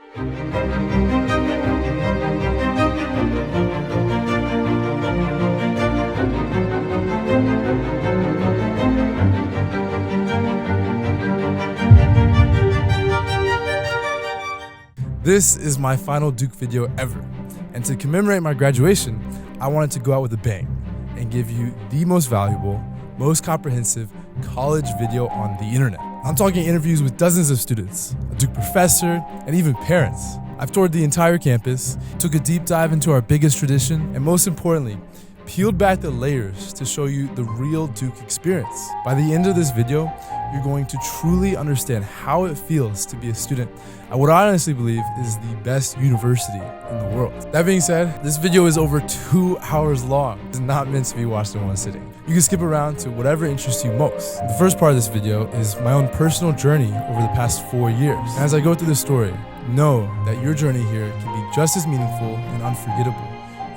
This is my final Duke video ever, and to commemorate my graduation, I wanted to go out with a bang and give you the most valuable, most comprehensive college video on the internet. I'm talking interviews with dozens of students, a Duke professor, and even parents. I've toured the entire campus, took a deep dive into our biggest tradition, and most importantly, peeled back the layers to show you the real Duke experience. By the end of this video, you're going to truly understand how it feels to be a student at what I honestly believe is the best university in the world. That being said, this video is over 2 hours long. It's not meant to be watched in one sitting. You can skip around to whatever interests you most. The first part of this video is my own personal journey over the past 4 years. And as I go through this story, know that your journey here can be just as meaningful and unforgettable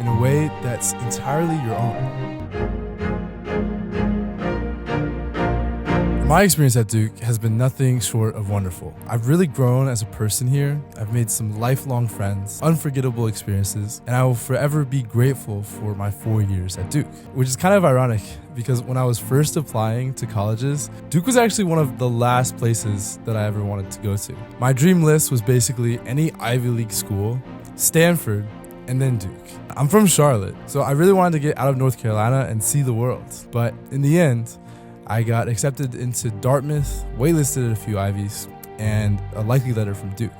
in a way that's entirely your own. My experience at Duke has been nothing short of wonderful. I've really grown as a person here. I've made some lifelong friends, unforgettable experiences, and I will forever be grateful for my 4 years at Duke, which is kind of ironic because when I was first applying to colleges, Duke was actually one of the last places that I ever wanted to go to. My dream list was basically any Ivy League school, Stanford, and then Duke. I'm from Charlotte, so I really wanted to get out of North Carolina and see the world. But in the end, I got accepted into Dartmouth, waitlisted at a few Ivies, and a likely letter from Duke.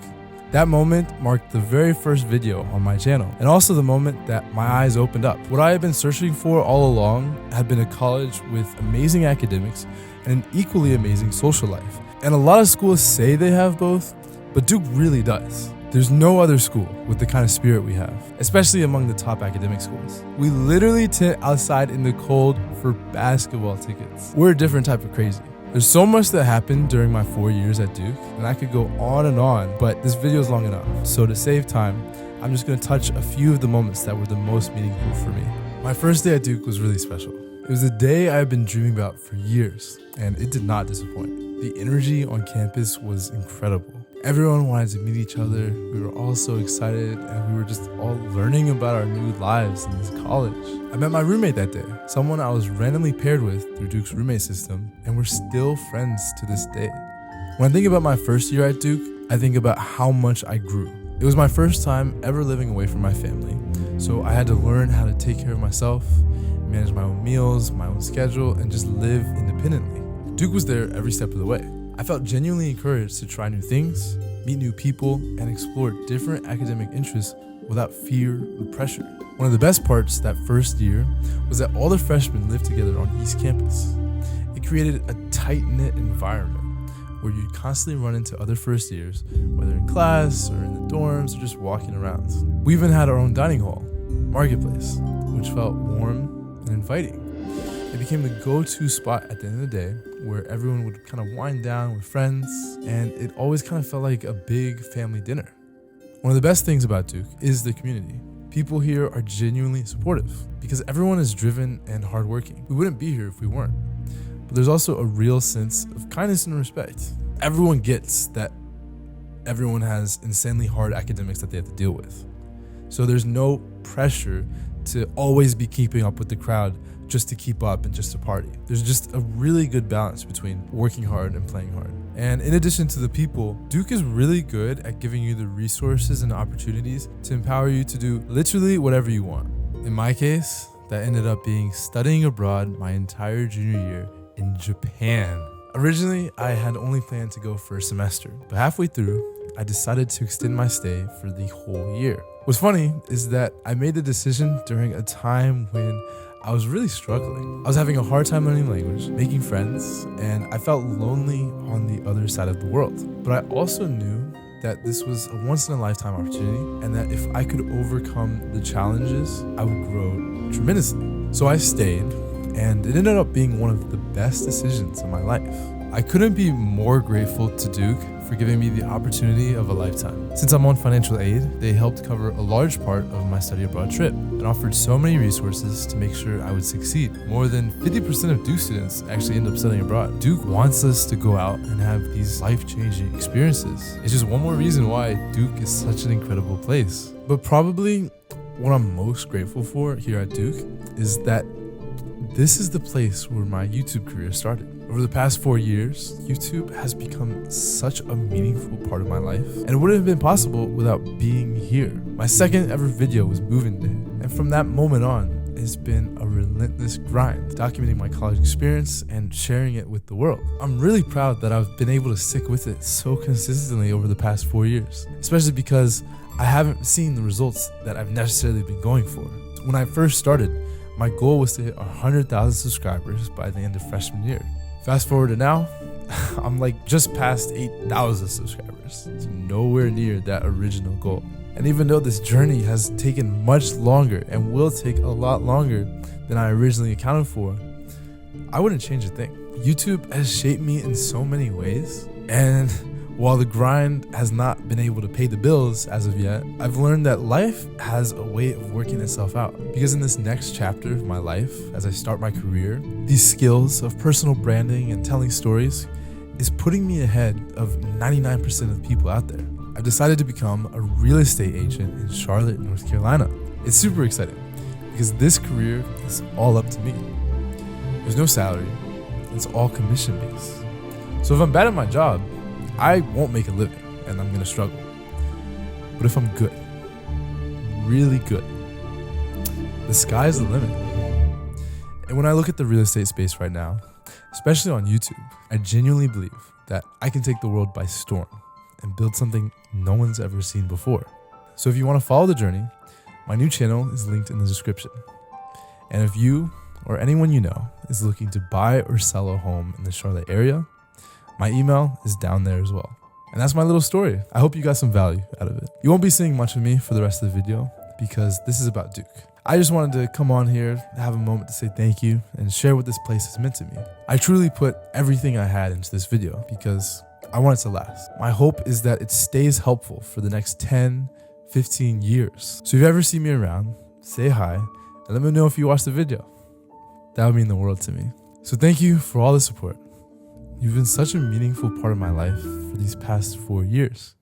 That moment marked the very first video on my channel, and also the moment that my eyes opened up. What I had been searching for all along had been a college with amazing academics and an equally amazing social life. And a lot of schools say they have both, but Duke really does. There's no other school with the kind of spirit we have, especially among the top academic schools. We literally tent outside in the cold for basketball tickets. We're a different type of crazy. There's so much that happened during my 4 years at Duke, and I could go on and on, but this video is long enough. So to save time, I'm just gonna touch a few of the moments that were the most meaningful for me. My first day at Duke was really special. It was a day I had been dreaming about for years, and it did not disappoint. The energy on campus was incredible. Everyone wanted to meet each other. We were all so excited, and we were just all learning about our new lives in this college. I met my roommate that day, someone I was randomly paired with through Duke's roommate system, and we're still friends to this day. When I think about my first year at Duke, I think about how much I grew. It was my first time ever living away from my family, so I had to learn how to take care of myself, manage my own meals, my own schedule, and just live independently. Duke was there every step of the way. I felt genuinely encouraged to try new things, meet new people, and explore different academic interests without fear or pressure. One of the best parts that first year was that all the freshmen lived together on East Campus. It created a tight-knit environment where you'd constantly run into other first years, whether in class or in the dorms or just walking around. We even had our own dining hall, Marketplace, which felt warm and inviting. It became the go-to spot at the end of the day where everyone would kind of wind down with friends, and it always kind of felt like a big family dinner. One of the best things about Duke is the community. People here are genuinely supportive because everyone is driven and hardworking. We wouldn't be here if we weren't. But there's also a real sense of kindness and respect. Everyone gets that everyone has insanely hard academics that they have to deal with. So there's no pressure to always be keeping up with the crowd just to keep up and just to party. There's just a really good balance between working hard and playing hard. And in addition to the people, Duke is really good at giving you the resources and opportunities to empower you to do literally whatever you want. In my case, that ended up being studying abroad my entire junior year in Japan. Originally, I had only planned to go for a semester, but halfway through, I decided to extend my stay for the whole year. What's funny is that I made the decision during a time when I was really struggling. I was having a hard time learning language, making friends, and I felt lonely on the other side of the world. But I also knew that this was a once-in-a-lifetime opportunity and that if I could overcome the challenges, I would grow tremendously. So I stayed, and it ended up being one of the best decisions of my life. I couldn't be more grateful to Duke for giving me the opportunity of a lifetime. Since I'm on financial aid, they helped cover a large part of my study abroad trip and offered so many resources to make sure I would succeed. More than 50% of Duke students actually end up studying abroad. Duke wants us to go out and have these life-changing experiences. It's just one more reason why Duke is such an incredible place. But probably what I'm most grateful for here at Duke is that this is the place where my YouTube career started. Over the past 4 years, YouTube has become such a meaningful part of my life, and it wouldn't have been possible without being here. My second ever video was Move-In Day, and from that moment on, it's been a relentless grind, documenting my college experience and sharing it with the world. I'm really proud that I've been able to stick with it so consistently over the past 4 years, especially because I haven't seen the results that I've necessarily been going for. When I first started, my goal was to hit 100,000 subscribers by the end of freshman year. Fast forward to now, I'm like just past 8,000 subscribers, so nowhere near that original goal. And even though this journey has taken much longer and will take a lot longer than I originally accounted for, I wouldn't change a thing. YouTube has shaped me in so many ways, and while the grind has not been able to pay the bills as of yet, I've learned that life has a way of working itself out. Because in this next chapter of my life, as I start my career, these skills of personal branding and telling stories is putting me ahead of 99% of the people out there. I've decided to become a real estate agent in Charlotte, North Carolina. It's super exciting because this career is all up to me. There's no salary, it's all commission based. So if I'm bad at my job, I won't make a living and I'm gonna struggle. But if I'm good, really good, the sky's the limit. And when I look at the real estate space right now, especially on YouTube, I genuinely believe that I can take the world by storm and build something no one's ever seen before. So if you want to follow the journey, my new channel is linked in the description. And if you or anyone you know is looking to buy or sell a home in the Charlotte area, my email is down there as well. And that's my little story. I hope you got some value out of it. You won't be seeing much of me for the rest of the video because this is about Duke. I just wanted to come on here, have a moment to say thank you and share what this place has meant to me. I truly put everything I had into this video because I want it to last. My hope is that it stays helpful for the next 10, 15 years. So if you ever see me around, say hi and let me know if you watched the video. That would mean the world to me. So thank you for all the support. You've been such a meaningful part of my life for these past 4 years.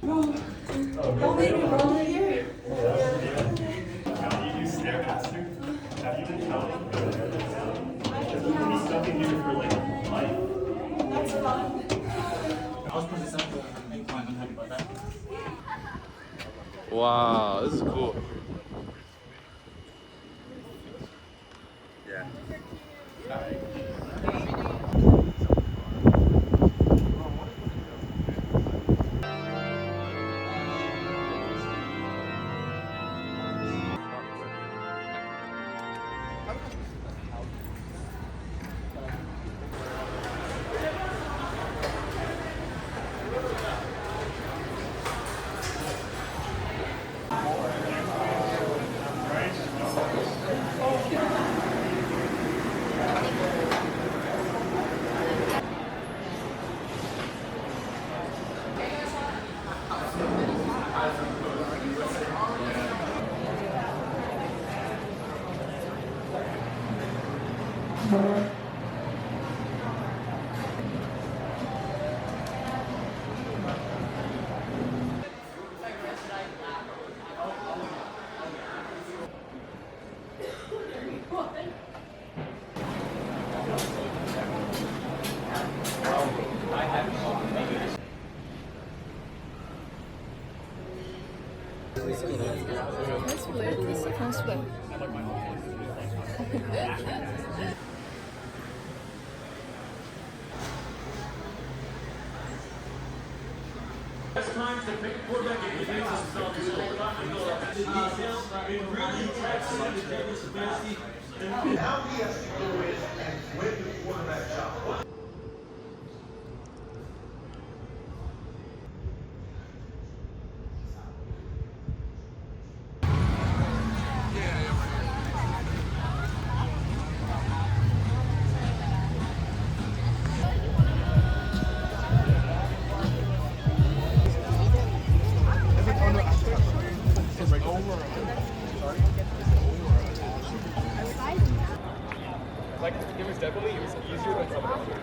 Oh, maybe we're all here. You do Stairmaster? Wow, this is cool. Yeah. Let's split. Can split. It's time to pick a quarterback and he makes himself good. It really tracks him to Davis Stefanski. Now he has to go in and win the quarterback job. Like, it was definitely easier than some of them.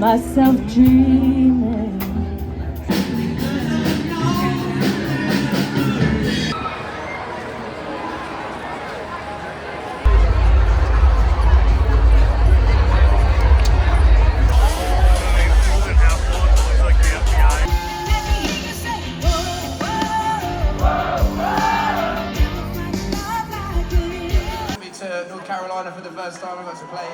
myself dreaming. To North Carolina for the first time. I got to play.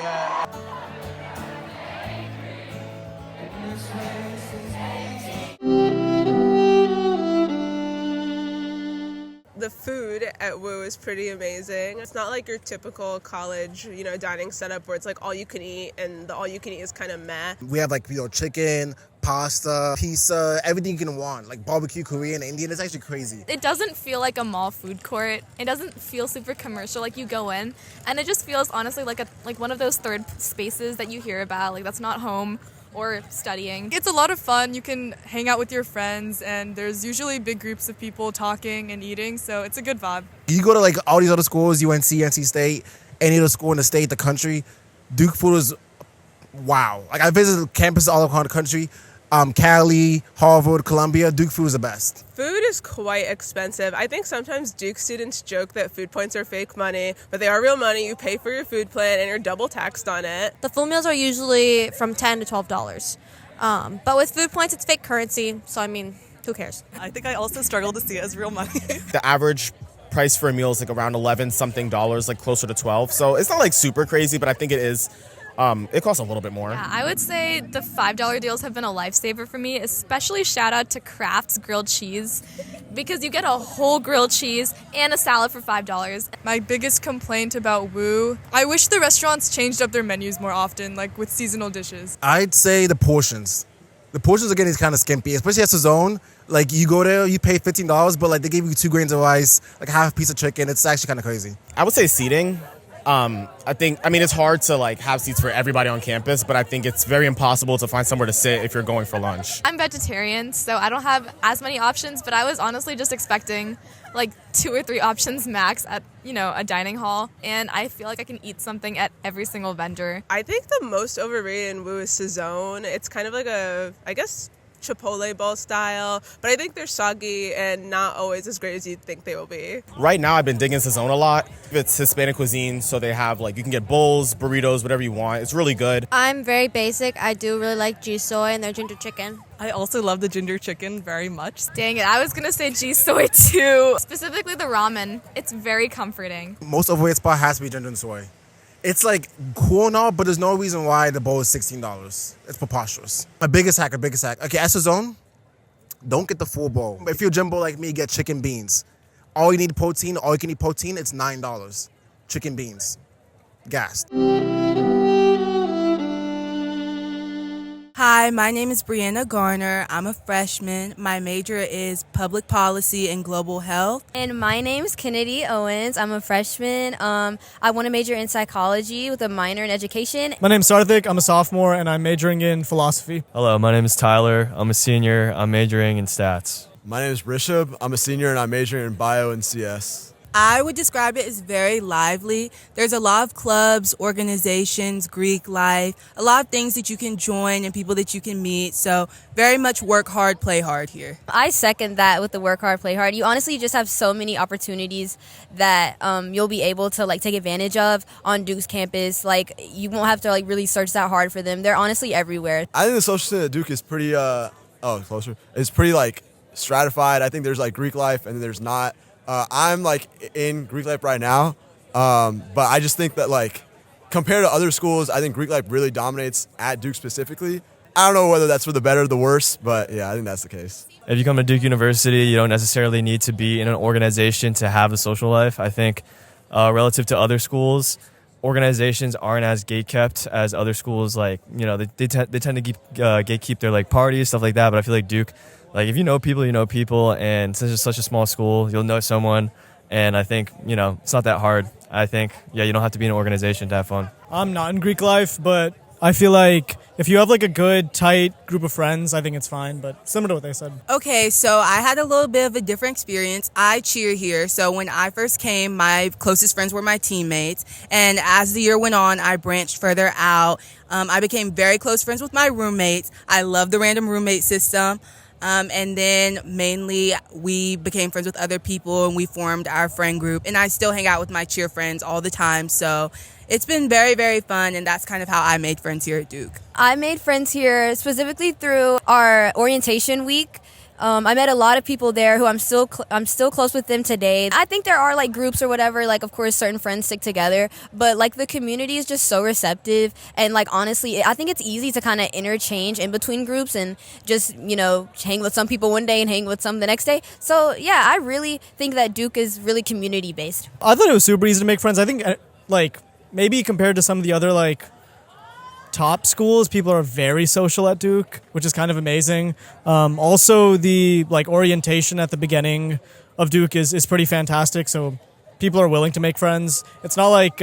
The food at Woo is pretty amazing. It's not like your typical college, dining setup where it's like all you can eat, and the all you can eat is kind of meh. We have chicken, pasta, pizza, everything you can want, like barbecue, Korean, Indian. It's actually crazy. It doesn't feel like a mall food court. It doesn't feel super commercial. Like you go in, and it just feels honestly like one of those third spaces that you hear about. Like that's not home or studying. It's a lot of fun. You can hang out with your friends, and there's usually big groups of people talking and eating, so it's a good vibe. You go to all these other schools, UNC, NC State, any other school in the state, the country, Duke food is wow. I visited campuses all around the country. Cali, Harvard, Columbia, Duke food is the best. Food is quite expensive. I think sometimes Duke students joke that food points are fake money, but they are real money. You pay for your food plan and you're double taxed on it. The full meals are usually from $10 to $12. But with food points, it's fake currency, so who cares? I think I also struggle to see it as real money. The average price for a meal is around $11 something, closer to 12. So it's not super crazy, but I think it is. It costs a little bit more. Yeah, I would say the $5 deals have been a lifesaver for me, especially shout out to Kraft's grilled cheese, because you get a whole grilled cheese and a salad for $5. My biggest complaint about Woo, I wish the restaurants changed up their menus more often, like with seasonal dishes. I'd say the portions. The portions again is kind of skimpy, especially at Zone. You go there, you pay $15, but they give you 2 grains of rice, half a piece of chicken. It's actually kind of crazy. I would say seating. It's hard to have seats for everybody on campus, but I think it's very impossible to find somewhere to sit if you're going for lunch. I'm vegetarian, so I don't have as many options, but I was honestly just expecting 2 or 3 options max at, a dining hall, and I feel like I can eat something at every single vendor. I think the most overrated in Woo is Zone. It's kind of like Chipotle bowl style, but I think they're soggy and not always as great as you'd think they will be. Right now, I've been digging Zone a lot. It's Hispanic cuisine, so they have you can get bowls, burritos, whatever you want. It's really good. I'm very basic. I do really like G-Soy and their ginger chicken. I also love the ginger chicken very much. Dang it, I was gonna say G-Soy too. Specifically the ramen. It's very comforting. Most overrated spot has to be ginger and soy. It's cool and all, but there's no reason why the bowl is $16. It's preposterous. My biggest hack. Okay, at Zone, don't get the full bowl. If you're a gym bowl like me, get chicken beans. All you can eat protein, it's $9. Chicken beans. Gassed. Hi, my name is Brianna Garner. I'm a freshman. My major is public policy and global health. And my name's Kennedy Owens. I'm a freshman. I want to major in psychology with a minor in education. My name's Sarthik. I'm a sophomore, and I'm majoring in philosophy. Hello, my name is Tyler. I'm a senior. I'm majoring in stats. My name is Rishabh. I'm a senior, and I'm majoring in bio and CS. I would describe it as very lively. There's a lot of clubs, organizations, Greek life, a lot of things that you can join and people that you can meet. So very much work hard, play hard here. I second that with the work hard, play hard. You honestly just have so many opportunities that you'll be able to take advantage of on Duke's campus. You won't have to really search that hard for them. They're honestly everywhere. I think the social scene at Duke is pretty, It's pretty stratified. I think there's Greek life and then there's not. I'm in Greek life right now, but I just think that compared to other schools, I think Greek life really dominates at Duke specifically. I don't know whether that's for the better or the worse, but yeah, I think that's the case. If you come to Duke University, you don't necessarily need to be in an organization to have a social life. I think relative to other schools, organizations aren't as gatekept as other schools. They tend to gatekeep their parties, stuff like that. But I feel like Duke, if you know people, and since it's such a small school, you'll know someone. And I think, it's not that hard. I think, you don't have to be in an organization to have fun. I'm not in Greek life, but I feel like If you have like a good, tight group of friends, I think it's fine, but similar to what they said. Okay, so I had a little bit of a different experience. I cheer here. So when I first came, my closest friends were my teammates. And as the year went on, I branched further out. I became very close friends with my roommates. I love the random roommate system. And then mainly we became friends with other people and we formed our friend group. And I still hang out with my cheer friends all the time. So it's been very, very fun. And that's kind of how I made friends here at Duke. I made friends here specifically through our orientation week. I met a lot of people there who I'm still close with them today. I think there are like groups or whatever, like of course certain friends stick together, but like the community is just so receptive, and like honestly I think it's easy to kind of interchange in between groups and just, you know, hang with some people one day and hang with some the next day. So yeah, I really think that Duke is really community based. I thought it was super easy to make friends. I think like maybe compared to some of the other like top schools, people are very social at Duke, which is kind of amazing. Also, the like orientation at the beginning of Duke is pretty fantastic. So people are willing to make friends. It's not like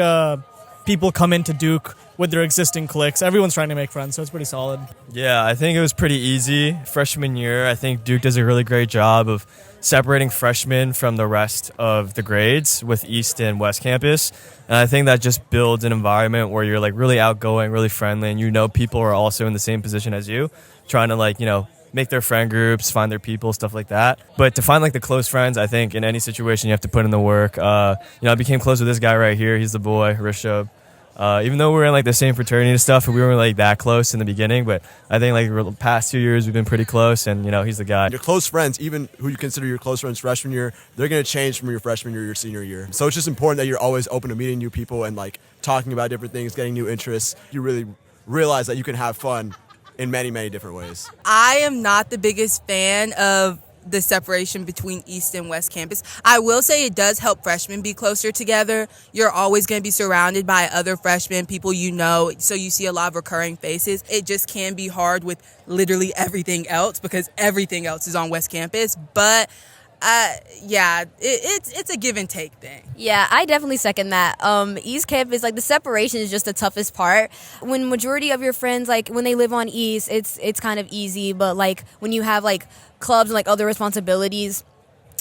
people come into Duke with their existing cliques. Everyone's trying to make friends, so it's pretty solid. Yeah, I think it was pretty easy freshman year. I think Duke does a really great job of separating freshmen from the rest of the grades with East and West Campus. And I think that just builds an environment where you're like really outgoing, really friendly, and you know people are also in the same position as you, trying to like, you know, make their friend groups, find their people, stuff like that. But to find like the close friends, I think in any situation you have to put in the work. I became close with this guy right here. He's the boy, Rishabh. Even though we were in like the same fraternity and stuff, we weren't like that close in the beginning, but I think like the past 2 years we've been pretty close, and you know, he's the guy. Your close friends, even who you consider your close friends freshman year, they're going to change from your freshman year to your senior year. So it's just important that you're always open to meeting new people and like talking about different things, getting new interests. You really realize that you can have fun in many, many different ways. I am not the biggest fan of the separation between East and West Campus. I will say it does help freshmen be closer together. You're always going to be surrounded by other freshmen, people you know, so you see a lot of recurring faces. It just can be hard with literally everything else because everything else is on West Campus. But it's a give and take thing. Yeah, I definitely second that. East Campus, like the separation is just the toughest part. When majority of your friends, like when they live on East, it's kind of easy. But like when you have like clubs and like other responsibilities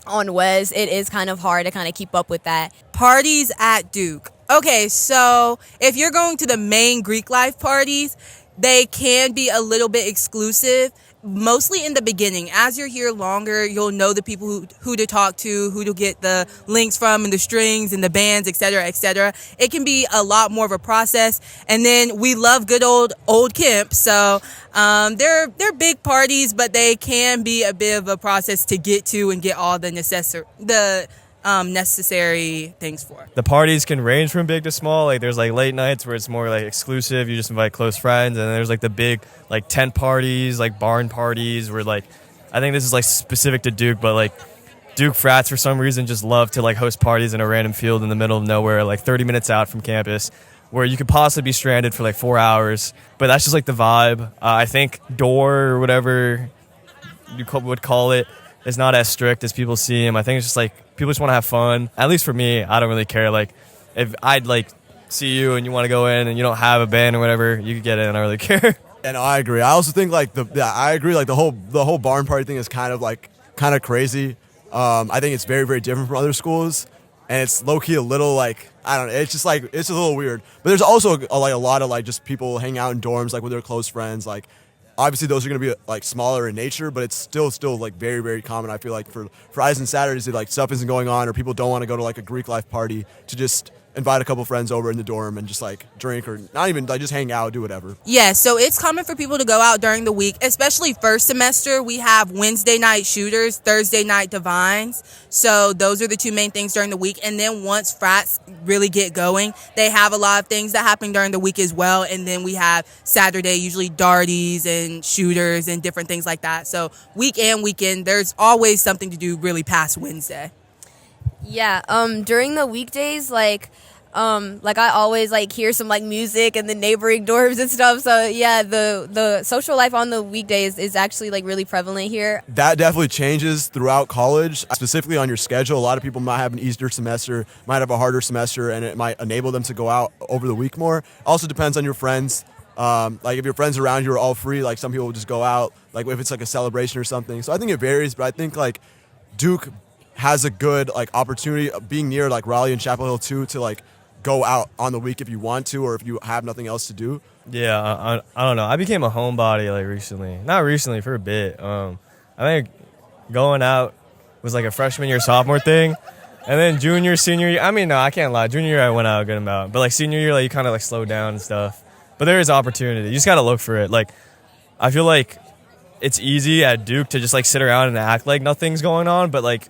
on West, it is kind of hard to kind of keep up with that. Parties at Duke. Okay, so if you're going to the main Greek life parties, they can be a little bit exclusive, mostly in the beginning. As you're here longer, you'll know the people who to talk to, who to get the links from and the strings and the bands, et cetera, et cetera. It can be a lot more of a process. And then we love good old Kemp. So they're big parties, but they can be a bit of a process to get to and get all the necessary things for. The parties can range from big to small. Like there's like late nights where it's more like exclusive, you just invite close friends, and then there's like the big like tent parties, like barn parties where like I think this is like specific to Duke, but like Duke frats for some reason just love to like host parties in a random field in the middle of nowhere, like 30 minutes out from campus, where you could possibly be stranded for like 4 hours. But that's just like the vibe. I think door or whatever you would call it is not as strict as people see him. I think it's just like people just want to have fun. At least for me, I don't really care. Like if I'd like see you and you want to go in and you don't have a band or whatever, you could get in. I don't really care. And I agree. I also think like I agree. Like the whole barn party thing is kind of crazy. I think it's very, very different from other schools, and it's low key a little like I don't know. It's just like it's a little weird. But there's also a lot of like just people hanging out in dorms like with their close friends. Like obviously those are going to be like smaller in nature, but it's still like very, very common. I feel like for Fridays and Saturdays, like stuff isn't going on or people don't want to go to like a Greek life party to just invite a couple friends over in the dorm and just like drink or not even like just hang out, do whatever. Yeah, so it's common for people to go out during the week, especially first semester. We have Wednesday night shooters, Thursday night divines. So those are the two main things during the week. And then once frats really get going, they have a lot of things that happen during the week as well. And then we have Saturday, usually darties and shooters and different things like that. So week and weekend, there's always something to do really past Wednesday. Yeah, during the weekdays, like I always like hear some like music in the neighboring dorms and stuff. So yeah, the social life on the weekdays is actually like really prevalent here. That definitely changes throughout college, specifically on your schedule. A lot of people might have an easier semester, might have a harder semester, and it might enable them to go out over the week more. Also depends on your friends Like if your friends around you are all free, like some people will just go out, like if it's like a celebration or something. So I think it varies, but I think like Duke has a good like opportunity of being near like Raleigh and Chapel Hill too to like go out on the week if you want to or if you have nothing else to do. Yeah, I don't know. I became a homebody like recently. Not recently, for a bit. I think going out was like a freshman year, sophomore thing. And then junior, senior year, I mean, no, I can't lie. Junior year, I went out a good amount. But like senior year, like you kind of like slow down and stuff. But there is opportunity. You just got to look for it. Like, I feel like it's easy at Duke to just like sit around and act like nothing's going on. But like,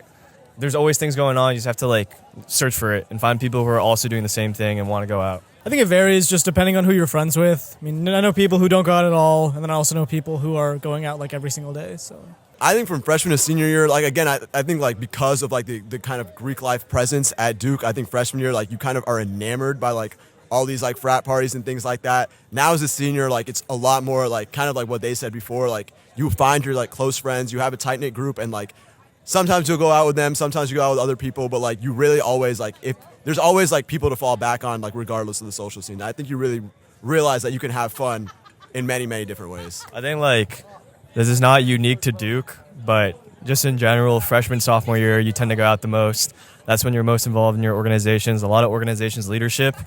there's always things going on. You just have to like search for it and find people who are also doing the same thing and want to go out. I think it varies just depending on who you're friends with. I mean, I know people who don't go out at all, and then I also know people who are going out like every single day. So I think from freshman to senior year, like again, I think like because of like the kind of Greek life presence at Duke, I think freshman year, like you kind of are enamored by like all these like frat parties and things like that. Now as a senior, like it's a lot more like kind of like what they said before, like you find your like close friends, you have a tight knit group, and like sometimes you'll go out with them, sometimes you go out with other people, but like you really always like if there's always like people to fall back on, like regardless of the social scene. I think you really realize that you can have fun in many, many different ways. I think like this is not unique to Duke, but just in general, freshman, sophomore year, you tend to go out the most. That's when you're most involved in your organizations. A lot of organizations' leadership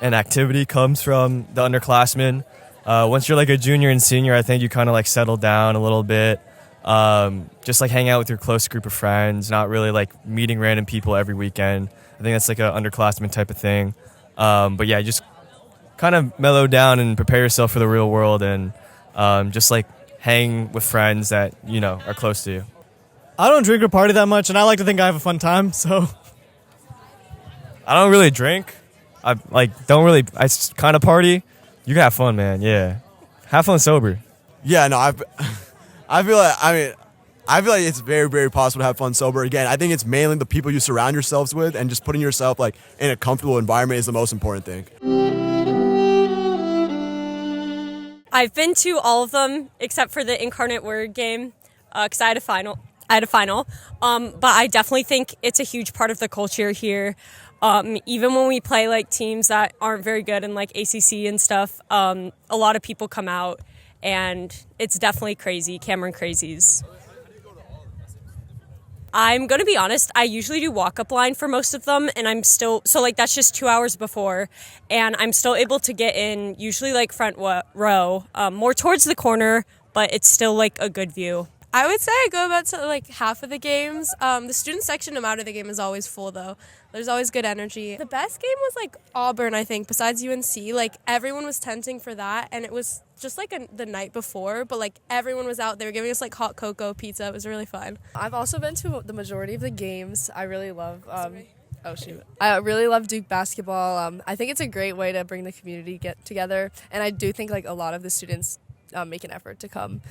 and activity comes from the underclassmen. Once you're like a junior and senior, I think you kind of like settle down a little bit. Just like hang out with your close group of friends, not really like meeting random people every weekend. I think that's like an underclassman type of thing. But yeah, just kind of mellow down and prepare yourself for the real world and just like hang with friends that, you know, are close to you. I don't drink or party that much, and I like to think I have a fun time, so. I don't really drink. I kind of party. You can have fun, man. Yeah. Have fun sober. Yeah, no, I feel like it's very, very possible to have fun sober. Again, I think it's mainly the people you surround yourselves with, and just putting yourself like in a comfortable environment is the most important thing. I've been to all of them except for the Incarnate Word game because I had a final. But I definitely think it's a huge part of the culture here. Even when we play like teams that aren't very good in like ACC and stuff, a lot of people come out, and it's definitely crazy. Cameron crazies. I'm going to be honest, I usually do walk-up line for most of them, and I'm still, so like that's just 2 hours before, and I'm still able to get in, usually like front row, more towards the corner, but it's still like a good view. I would say I go about to like half of the games. The student section amount of the game is always full though. There's always good energy. The best game was like Auburn, I think, besides UNC. Like everyone was tenting for that, and it was just like the night before, but like everyone was out. They were giving us like hot cocoa pizza. It was really fun. I've also been to the majority of the games. I really love I really love Duke basketball. I think it's a great way to bring the community together, and I do think like a lot of the students make an effort to come.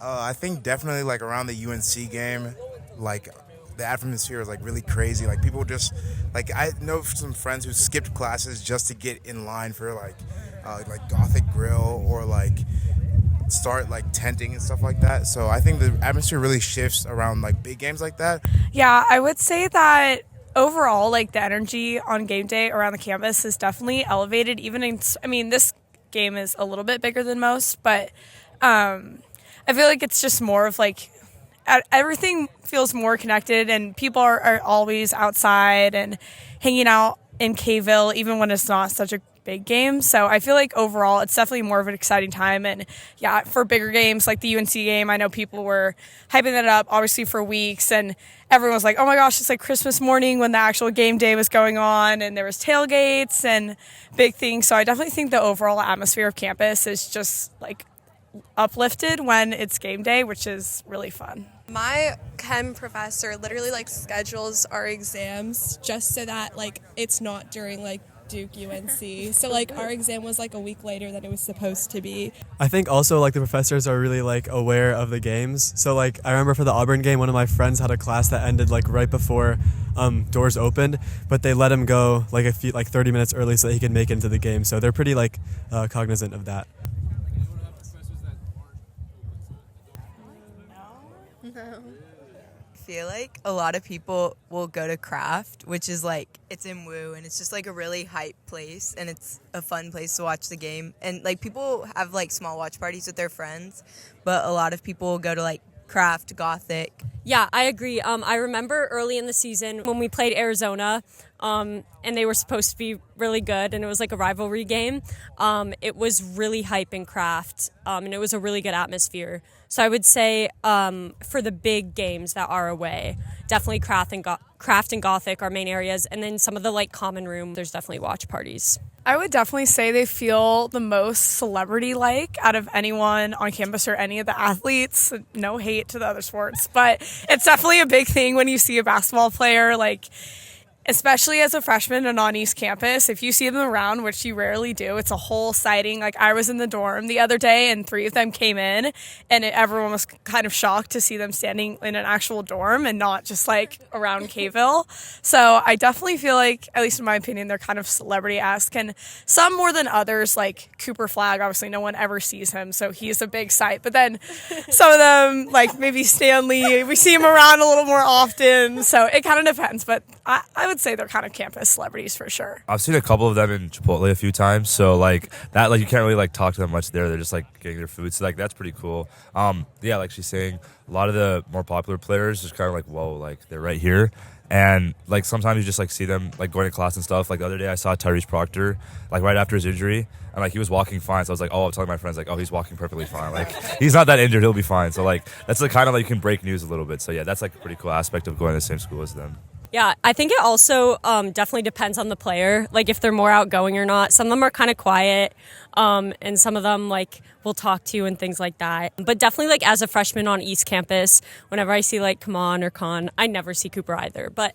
I think definitely like around the UNC game, like the atmosphere is like really crazy. Like people just like I know some friends who skipped classes just to get in line for like Gothic Grill or like start like tenting and stuff like that. So I think the atmosphere really shifts around like big games like that. Yeah, I would say that overall like the energy on game day around the campus is definitely elevated. Even in, I mean, this game is a little bit bigger than most, but I feel like it's just more of like everything feels more connected, and people are always outside and hanging out in K-ville even when it's not such a big game. So I feel like overall it's definitely more of an exciting time. And yeah, for bigger games like the UNC game, I know people were hyping that up obviously for weeks, and everyone was like, oh my gosh, it's like Christmas morning when the actual game day was going on, and there was tailgates and big things. So I definitely think the overall atmosphere of campus is just like uplifted when it's game day, which is really fun. My chem professor literally like schedules our exams just so that like it's not during like Duke UNC. So like our exam was like a week later than it was supposed to be. I think also like the professors are really like aware of the games. So like I remember for the Auburn game, one of my friends had a class that ended like right before doors opened, but they let him go like 30 minutes early so that he could make it into the game. So they're pretty like cognizant of that. No. feel like a lot of people will go to Craft, which is like, it's in Woo, and it's just like a really hype place, and it's a fun place to watch the game. And like people have like small watch parties with their friends, but a lot of people will go to like Craft, Gothic. Yeah, I agree. I remember early in the season when we played Arizona, and they were supposed to be really good, and it was like a rivalry game. It was really hype in Craft, and it was a really good atmosphere. So I would say for the big games that are away, definitely Craft and Gothic are main areas, and then some of the like common room, there's definitely watch parties. I would definitely say they feel the most celebrity-like out of anyone on campus or any of the athletes. No hate to the other sports, but it's definitely a big thing when you see a basketball player, like, especially as a freshman and on East Campus. If you see them around, which you rarely do, it's a whole sighting. Like, I was in the dorm the other day, and 3 of them came in, and everyone was kind of shocked to see them standing in an actual dorm and not just, like, around K-ville. So I definitely feel like, at least in my opinion, they're kind of celebrity-esque, and some more than others, like Cooper Flagg. Obviously, no one ever sees him, so he's a big sight. But then some of them, like maybe Stanley, we see him around a little more often, so it kind of depends. But I would say they're kind of campus celebrities for sure. I've seen a couple of them in Chipotle a few times, so like that, like you can't really like talk to them much there. They're just like getting their food, so like that's pretty cool. Yeah, like she's saying, a lot of the more popular players just kind of like, whoa, like they're right here. And like sometimes you just like see them like going to class and stuff. Like the other day I saw Tyrese Proctor like right after his injury, and like he was walking fine. So I was like, oh, I'm telling my friends like, oh, he's walking perfectly fine. Like he's not that injured, he'll be fine. So like that's like kind of like you can break news a little bit. So yeah, that's like a pretty cool aspect of going to the same school as them. Yeah, I think it also definitely depends on the player, like if they're more outgoing or not. Some of them are kind of quiet, and some of them like will talk to you and things like that. But definitely like as a freshman on East Campus, whenever I see like Kaman or Khan, I never see Cooper either. But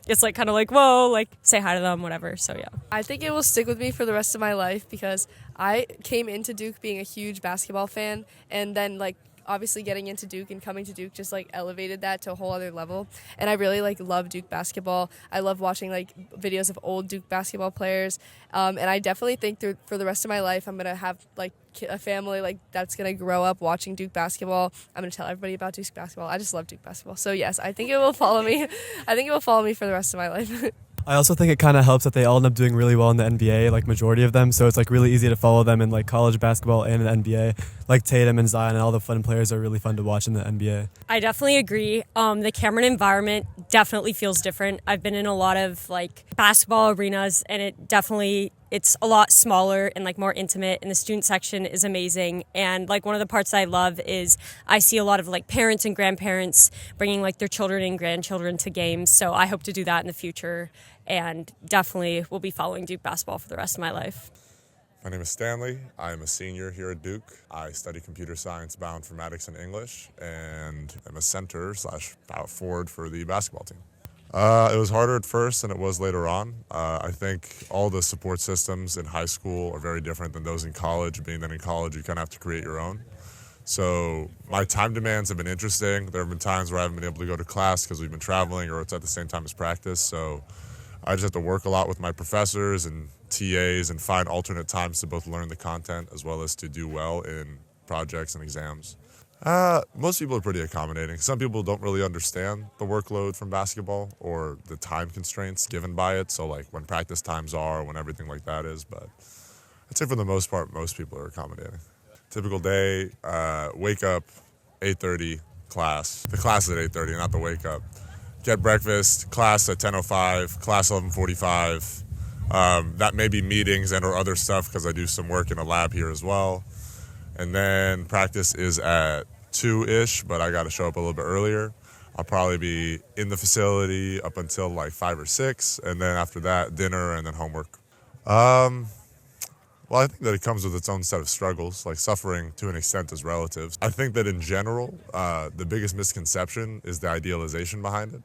it's like kind of like, whoa, like say hi to them, whatever. So yeah. I think it will stick with me for the rest of my life because I came into Duke being a huge basketball fan, and then like obviously getting into Duke and coming to Duke just like elevated that to a whole other level. And I really like love Duke basketball. I love watching like videos of old Duke basketball players. And I definitely think for the rest of my life, I'm going to have like a family like that's going to grow up watching Duke basketball. I'm going to tell everybody about Duke basketball. I just love Duke basketball. So yes, I think it will follow me. I think it will follow me for the rest of my life. I also think it kind of helps that they all end up doing really well in the NBA, like majority of them. So it's like really easy to follow them in like college basketball and in the NBA. Like Tatum and Zion and all the fun players are really fun to watch in the NBA. I definitely agree. The Cameron environment definitely feels different. I've been in a lot of like basketball arenas, and it's a lot smaller and like more intimate, and the student section is amazing. And like one of the parts I love is I see a lot of like parents and grandparents bringing like their children and grandchildren to games. So I hope to do that in the future, and definitely will be following Duke basketball for the rest of my life. My name is Stanley. I'm a senior here at Duke. I study computer science, bioinformatics, and English, and I'm a center/power forward for the basketball team. It was harder at first than it was later on. I think all the support systems in high school are very different than those in college, being that in college you kind of have to create your own. So my time demands have been interesting. There have been times where I haven't been able to go to class because we've been traveling or it's at the same time as practice. So I just have to work a lot with my professors and TAs and find alternate times to both learn the content as well as to do well in projects and exams. Most people are pretty accommodating. Some people don't really understand the workload from basketball or the time constraints given by it. So like when practice times are, when everything like that is. But I'd say for the most part, most people are accommodating. Typical day, wake up, 8:30, class. The class is at 8:30, not the wake up. Get breakfast, class at 10:05, class 11:45. That may be meetings and or other stuff because I do some work in a lab here as well. And then practice is at 2-ish, but I got to show up a little bit earlier. I'll probably be in the facility up until like 5 or 6, and then after that, dinner and then homework. Well, I think that it comes with its own set of struggles, like suffering to an extent is relative. I think that in general, the biggest misconception is the idealization behind it.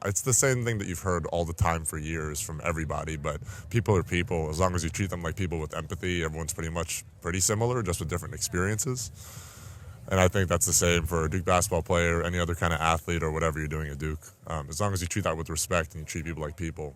It's the same thing that you've heard all the time for years from everybody, but people are people. As long as you treat them like people with empathy, everyone's pretty similar, just with different experiences. And I think that's the same for a Duke basketball player, any other kind of athlete or whatever you're doing at Duke. As long as you treat that with respect and you treat people like people,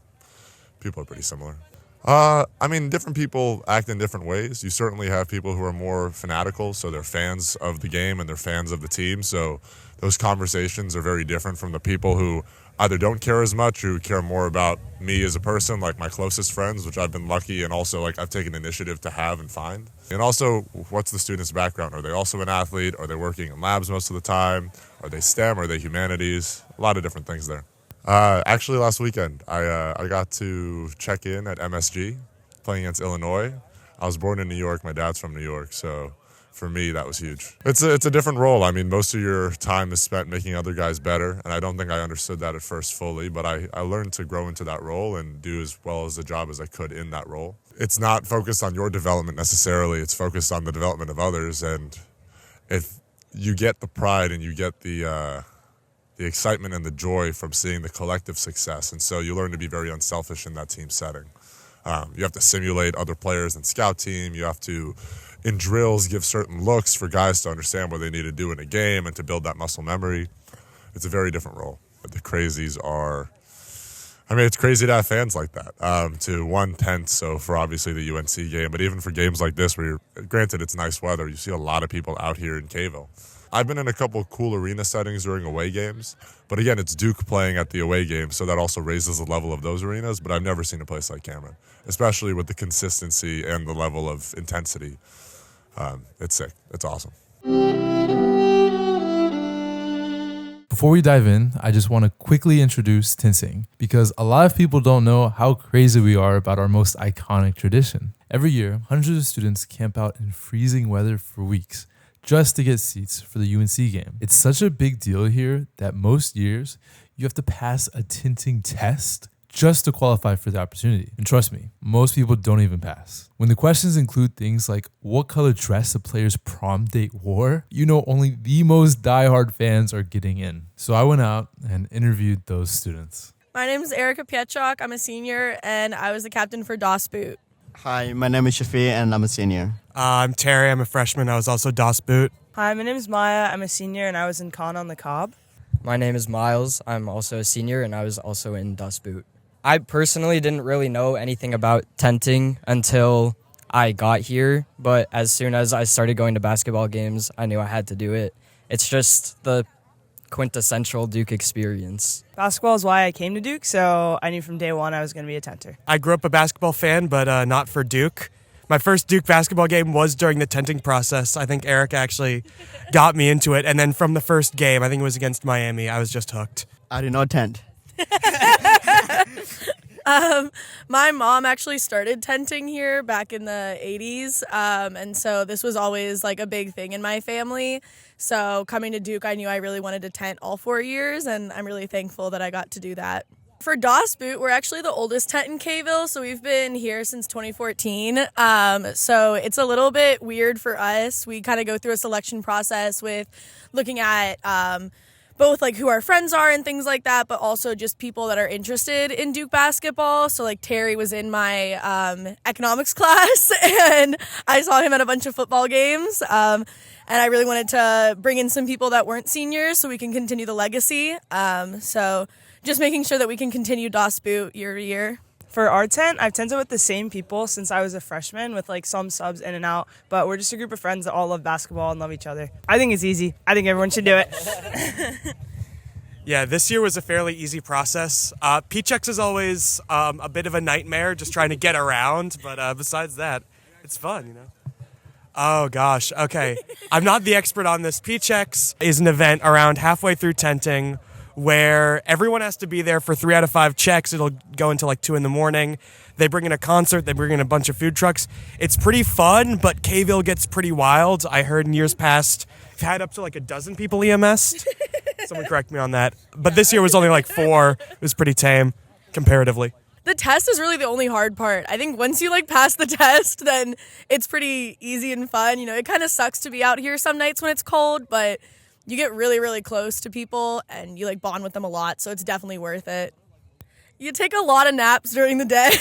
people are pretty similar. I mean, different people act in different ways. You certainly have people who are more fanatical, so they're fans of the game and they're fans of the team. So those conversations are very different from the people who either don't care as much, who care more about me as a person, like my closest friends, which I've been lucky and also like I've taken initiative to have and find. And also, what's the student's background? Are they also an athlete? Are they working in labs most of the time? Are they STEM? Are they humanities? A lot of different things there. Actually, last weekend, I got to check in at MSG, playing against Illinois. I was born in New York. My dad's from New York, so for me, that was huge. It's a different role. I mean, most of your time is spent making other guys better, and I don't think I understood that at first fully, but I learned to grow into that role and do as well as the job as I could in that role. It's not focused on your development necessarily. It's focused on the development of others, and if you get the pride and you get the excitement and the joy from seeing the collective success. And so you learn to be very unselfish in that team setting. You have to simulate other players and scout team. You have to, in drills, give certain looks for guys to understand what they need to do in a game and to build that muscle memory. It's a very different role. The crazies are, I mean, it's crazy to have fans like that. To 1/10, so for obviously the UNC game, but even for games like this where granted it's nice weather, you see a lot of people out here in Kville. I've been in a couple of cool arena settings during away games, but again, it's Duke playing at the away game, so that also raises the level of those arenas, but I've never seen a place like Cameron, especially with the consistency and the level of intensity. It's sick. It's awesome. Before we dive in, I just want to quickly introduce Tinsing because a lot of people don't know how crazy we are about our most iconic tradition. Every year, hundreds of students camp out in freezing weather for weeks just to get seats for the UNC game. It's such a big deal here that most years you have to pass a tinting test just to qualify for the opportunity. And trust me, most people don't even pass. When the questions include things like what color dress the player's prom date wore, you know only the most diehard fans are getting in. So I went out and interviewed those students. My name is Erica Pietrzak. I'm a senior, and I was the captain for DOS Boot. Hi, my name is Shafi, and I'm a senior. I'm Terry. I'm a freshman. I was also DOS Boot. Hi, my name is Maya. I'm a senior, and I was in Con on the Cobb. My name is Miles. I'm also a senior, and I was also in DOS Boot. I personally didn't really know anything about tenting until I got here, but as soon as I started going to basketball games, I knew I had to do it. It's just the quintessential Duke experience. Basketball is why I came to Duke, so I knew from day one I was going to be a tenter. I grew up a basketball fan, but not for Duke. My first Duke basketball game was during the tenting process. I think Eric actually got me into it, and then from the first game, I think it was against Miami, I was just hooked. I did not tent. My mom actually started tenting here back in the 80s, and so this was always like a big thing in my family. So coming to Duke, I knew I really wanted to tent all 4 years, and I'm really thankful that I got to do that. For DOS Boot, we're actually the oldest tent in Kville, so we've been here since 2014. So it's a little bit weird for us. We kind of go through a selection process with looking at both like who our friends are and things like that, but also just people that are interested in Duke basketball. So like Terry was in my economics class, and I saw him at a bunch of football games. And I really wanted to bring in some people that weren't seniors so we can continue the legacy. So just making sure that we can continue DOS Boot year to year. For our tent, I've tented with the same people since I was a freshman with like some subs in and out, but we're just a group of friends that all love basketball and love each other. I think it's easy. I think everyone should do it. Yeah, this year was a fairly easy process. P-checks is always a bit of a nightmare just trying to get around, but besides that, it's fun, you know? Oh gosh, okay. I'm not the expert on this. P-checks is an event around halfway through tenting where everyone has to be there for 3 out of 5 checks. It'll go until like 2 a.m. They bring in a concert. They bring in a bunch of food trucks. It's pretty fun, but Kville gets pretty wild. I heard in years past, we've had up to like a dozen people EMS'd. Someone correct me on that. But this year was only like 4. It was pretty tame, comparatively. The test is really the only hard part. I think once you like pass the test, then it's pretty easy and fun. You know, it kind of sucks to be out here some nights when it's cold, but you get really, really close to people and you like bond with them a lot. So it's definitely worth it. You take a lot of naps during the day.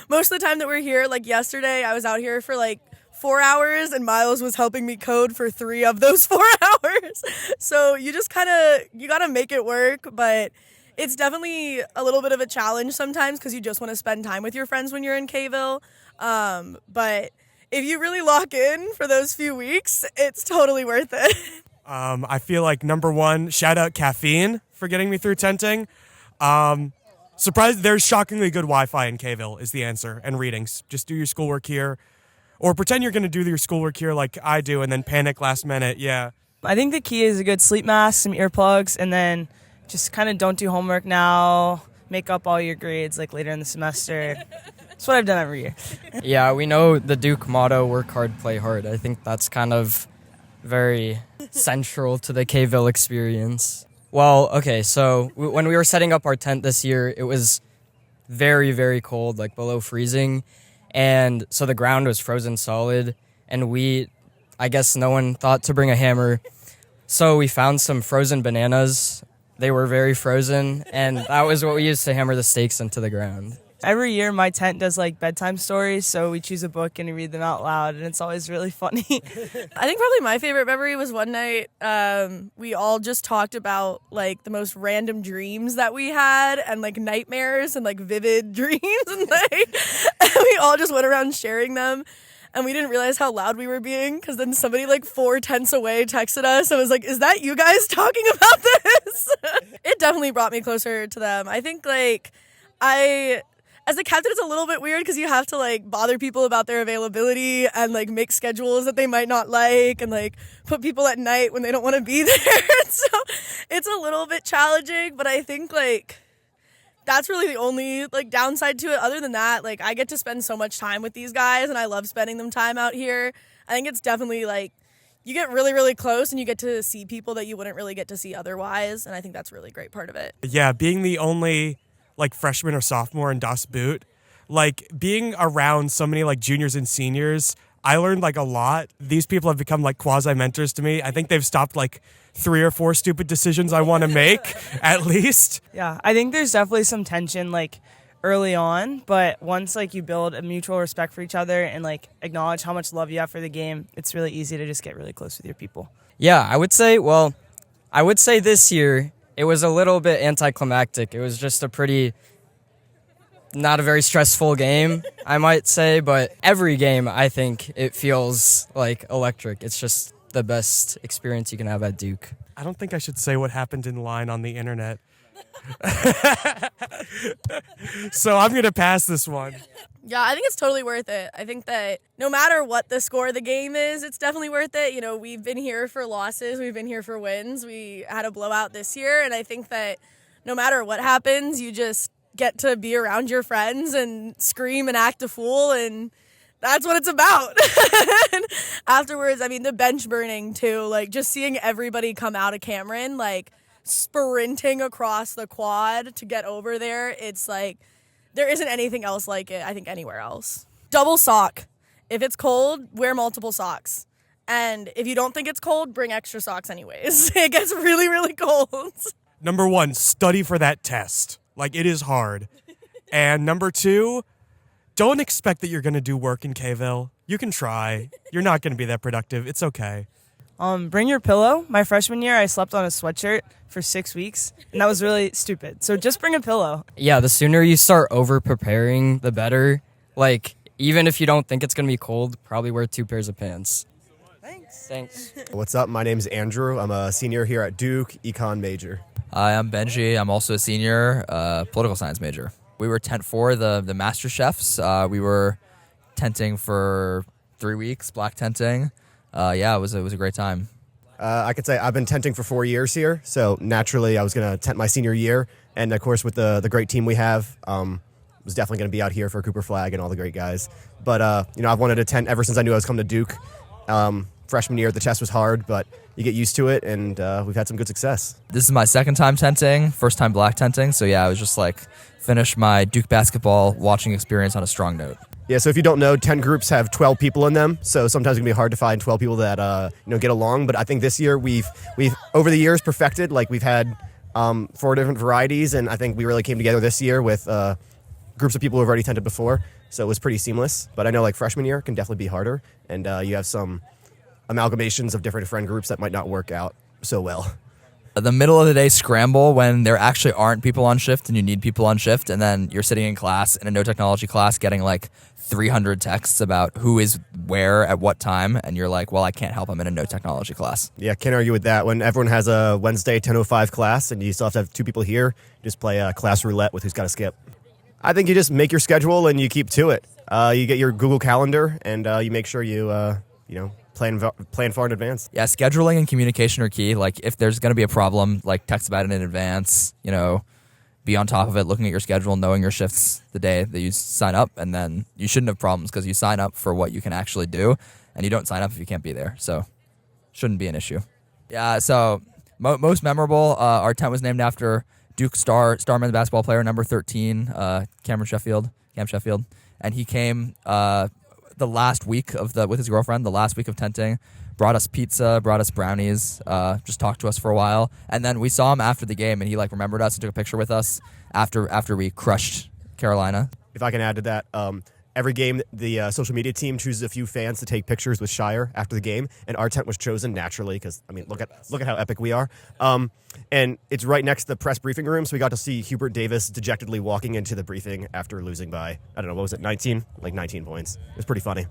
Most of the time that we're here, like yesterday, I was out here for like 4 hours and Miles was helping me code for 3 of those 4 hours. So you just you got to make it work, but it's definitely a little bit of a challenge sometimes because you just want to spend time with your friends when you're in K-ville. But if you really lock in for those few weeks, it's totally worth it. I feel like number one, shout out caffeine for getting me through tenting. Surprised there's shockingly good Wi-Fi in K-ville is the answer, and readings. Just do your schoolwork here, or pretend you're going to do your schoolwork here like I do, and then panic last minute. Yeah. I think the key is a good sleep mask, some earplugs, and then just kind of don't do homework now. Make up all your grades like later in the semester. That's what I've done every year. Yeah, we know the Duke motto, work hard, play hard. I think that's kind of very central to the K-ville experience. Well, okay, so when we were setting up our tent this year, it was very, very cold, like below freezing. And so the ground was frozen solid. And I guess no one thought to bring a hammer. So we found some frozen bananas. They were very frozen. And that was what we used to hammer the stakes into the ground. Every year my tent does like bedtime stories, so we choose a book and we read them out loud, and it's always really funny. I think probably my favorite memory was one night we all just talked about like the most random dreams that we had and like nightmares and like vivid dreams and we all just went around sharing them. And we didn't realize how loud we were being because then somebody like 4 tents away texted us and was like, is that you guys talking about this? It definitely brought me closer to them. I think as a captain, it's a little bit weird because you have to like bother people about their availability and like make schedules that they might not like and like put people at night when they don't want to be there. So it's a little bit challenging, but I think like that's really the only like downside to it. Other than that, like I get to spend so much time with these guys and I love spending them time out here. I think it's definitely like you get really, really close and you get to see people that you wouldn't really get to see otherwise. And I think that's a really great part of it. Yeah, being the only like freshman or sophomore in Das Boot, like being around so many like juniors and seniors, I learned like a lot. These people have become like quasi mentors to me. I think they've stopped like 3 or 4 stupid decisions I want to make at least. Yeah, I think there's definitely some tension like early on, but once like you build a mutual respect for each other and like acknowledge how much love you have for the game, it's really easy to just get really close with your people. Yeah, I would say this year it was a little bit anticlimactic. It was just not a very stressful game, I might say, but every game, I think it feels like electric. It's just the best experience you can have at Duke. I don't think I should say what happened in line on the internet. So I'm going to pass this one. Yeah, I think it's totally worth it. I think that no matter what the score of the game is, it's definitely worth it. You know, we've been here for losses. We've been here for wins. We had a blowout this year. And I think that no matter what happens, you just get to be around your friends and scream and act a fool. And that's what it's about. And afterwards, I mean, the bench burning too, like just seeing everybody come out of Cameron, like sprinting across the quad to get over there. It's like, there isn't anything else like it, I think, anywhere else. Double sock. If it's cold, wear multiple socks. And if you don't think it's cold, bring extra socks anyways. It gets really, really cold. Number 1, study for that test. Like, it is hard. And number 2, don't expect that you're going to do work in K-ville. You can try. You're not going to be that productive. It's okay. Bring your pillow. My freshman year, I slept on a sweatshirt for 6 weeks, and that was really stupid. So just bring a pillow. Yeah, the sooner you start over-preparing, the better. Like, even if you don't think it's going to be cold, probably wear 2 pairs of pants. Thanks. What's up? My name is Andrew. I'm a senior here at Duke, econ major. Hi, I'm Benji. I'm also a senior, political science major. We were tent for the Master Chefs. We were tenting for 3 weeks, black tenting. Yeah, it was a great time. I could say I've been tenting for 4 years here, so naturally I was going to tent my senior year, and of course with the great team we have, was definitely going to be out here for Cooper Flag and all the great guys. But I've wanted to tent ever since I knew I was coming to Duke. Freshman year, the test was hard, but you get used to it, and we've had some good success. This is my second time tenting, first time black tenting, so yeah, I was just like finish my Duke basketball watching experience on a strong note. Yeah, so if you don't know, 10 groups have 12 people in them, so sometimes it can be hard to find 12 people that get along. But I think this year we've over the years perfected. Like we've had 4 different varieties, and I think we really came together this year with groups of people who have already tented before. So it was pretty seamless. But I know like freshman year can definitely be harder, and you have some amalgamations of different friend groups that might not work out so well. the middle of the day scramble when there actually aren't people on shift and you need people on shift, and then you're sitting in class in a no technology class getting like 300 texts about who is where at what time, and you're like, well, I can't help, I'm in a no technology class. Yeah, can't argue with that. When everyone has a Wednesday 10:05 class and you still have to have two people here, just play class roulette with who's got to skip. I think you just make your schedule and you keep to it. You get your Google Calendar and you make sure you plan far in advance. Yeah, scheduling and communication are key. Like if there's going to be a problem, like text about it in advance, be on top of it, looking at your schedule, knowing your shifts the day that you sign up, and then you shouldn't have problems because you sign up for what you can actually do, and you don't sign up if you can't be there. So shouldn't be an issue. Yeah, so most memorable, our tent was named after Duke star men's basketball player, number 13, Cam Sheffield, and he came the last week with his girlfriend, the last week of tenting, brought us pizza, brought us brownies, just talked to us for a while. And then we saw him after the game, and he remembered us and took a picture with us after we crushed Carolina. If I can add to that, every game the social media team chooses a few fans to take pictures with Shire after the game, and our tent was chosen naturally because, look at how epic we are. And it's right next to the press briefing room, so we got to see Hubert Davis dejectedly walking into the briefing after losing by, I don't know, what was it, 19 points. It was pretty funny.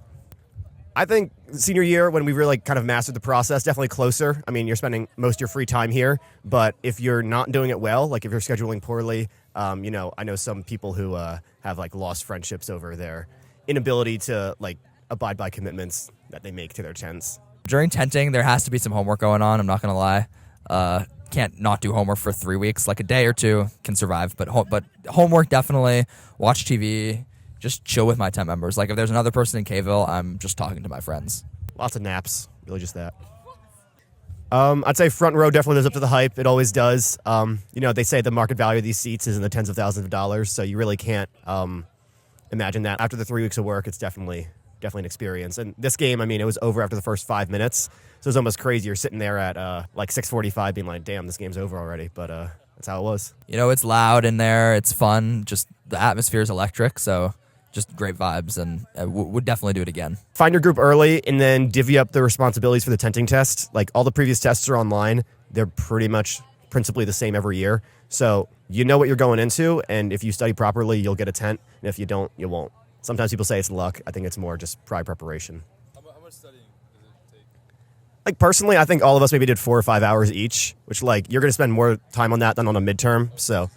I think senior year, when we really kind of mastered the process, definitely closer. You're spending most of your free time here, but if you're not doing it well, like if you're scheduling poorly, I know some people who have lost friendships over their inability to abide by commitments that they make to their tents. During tenting, there has to be some homework going on. I'm not going to lie. Can't not do homework for 3 weeks. Like a day or two can survive, but homework definitely. Watch TV. Just chill with my tent members. Like if there's another person in K-ville, I'm just talking to my friends. Lots of naps. Really just that. I'd say front row definitely lives up to the hype. It always does. They say the market value of these seats is in the tens of thousands of dollars, so you really can't imagine that. After the 3 weeks of work, it's definitely an experience. And this game, it was over after the first 5 minutes, so it was almost crazy. You're sitting there at 6:45 being like, damn, this game's over already. But that's how it was. It's loud in there. It's fun. Just the atmosphere is electric, so just great vibes, and would definitely do it again. Find your group early and then divvy up the responsibilities for the tenting test. All the previous tests are online. They're pretty much principally the same every year. So you know what you're going into, and if you study properly, you'll get a tent, and if you don't, you won't. Sometimes people say it's luck. I think it's more just prior preparation. How much studying does it take? Personally, I think all of us maybe did 4 or 5 hours each, which you're going to spend more time on that than on a midterm, so...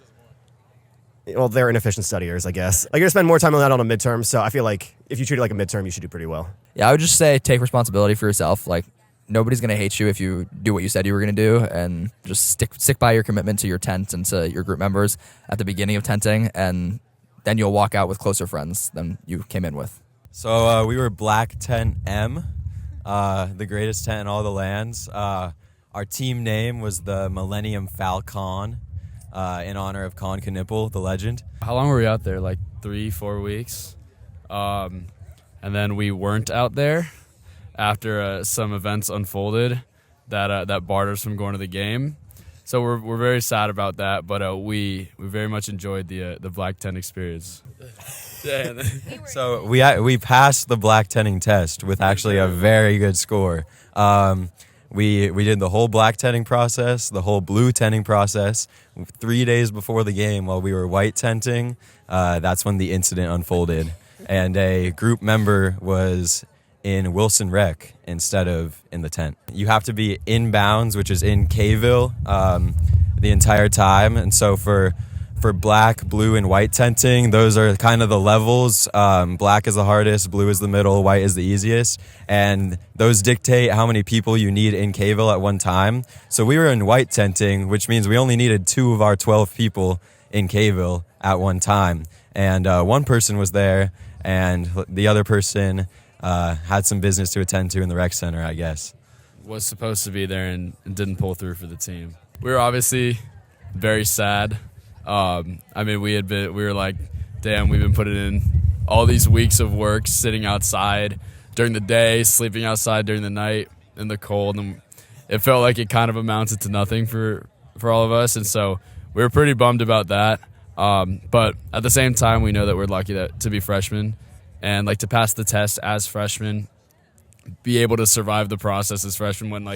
Well, they're inefficient studiers, I guess. You're going to spend more time on that on a midterm, so I feel like if you treat it like a midterm, you should do pretty well. Yeah, I would just say take responsibility for yourself. Nobody's going to hate you if you do what you said you were going to do, and just stick by your commitment to your tent and to your group members at the beginning of tenting, and then you'll walk out with closer friends than you came in with. So we were Black Tent M, the greatest tent in all the lands. Our team name was the Millennium Falcon. In honor of Con Knipple, the legend. How long were we out there? 3-4 weeks. And then we weren't out there after some events unfolded that barred us from going to the game. So we're very sad about that, but we very much enjoyed the Black Tent experience. So we passed the black tenting test with actually a very good score. We did the whole black tenting process, the whole blue tenting process. 3 days before the game, while we were white tenting, that's when the incident unfolded, and a group member was in Wilson Rec instead of in the tent. You have to be inbounds, which is in K-ville, the entire time, and so for black, blue, and white tenting, those are kind of the levels. Black is the hardest, blue is the middle, white is the easiest, and those dictate how many people you need in K-ville at one time. So we were in white tenting, which means we only needed 2 of our 12 people in K-ville at one time, and one person was there, and the other person had some business to attend to in the rec center, I guess. Was supposed to be there and didn't pull through for the team. We were obviously very sad. We were like, damn, we've been putting in all these weeks of work, sitting outside during the day, sleeping outside during the night in the cold, and it felt like it kind of amounted to nothing for all of us, and so we were pretty bummed about that. But at the same time, we know that we're lucky to be freshmen, and to pass the test as freshmen, be able to survive the process as freshmen when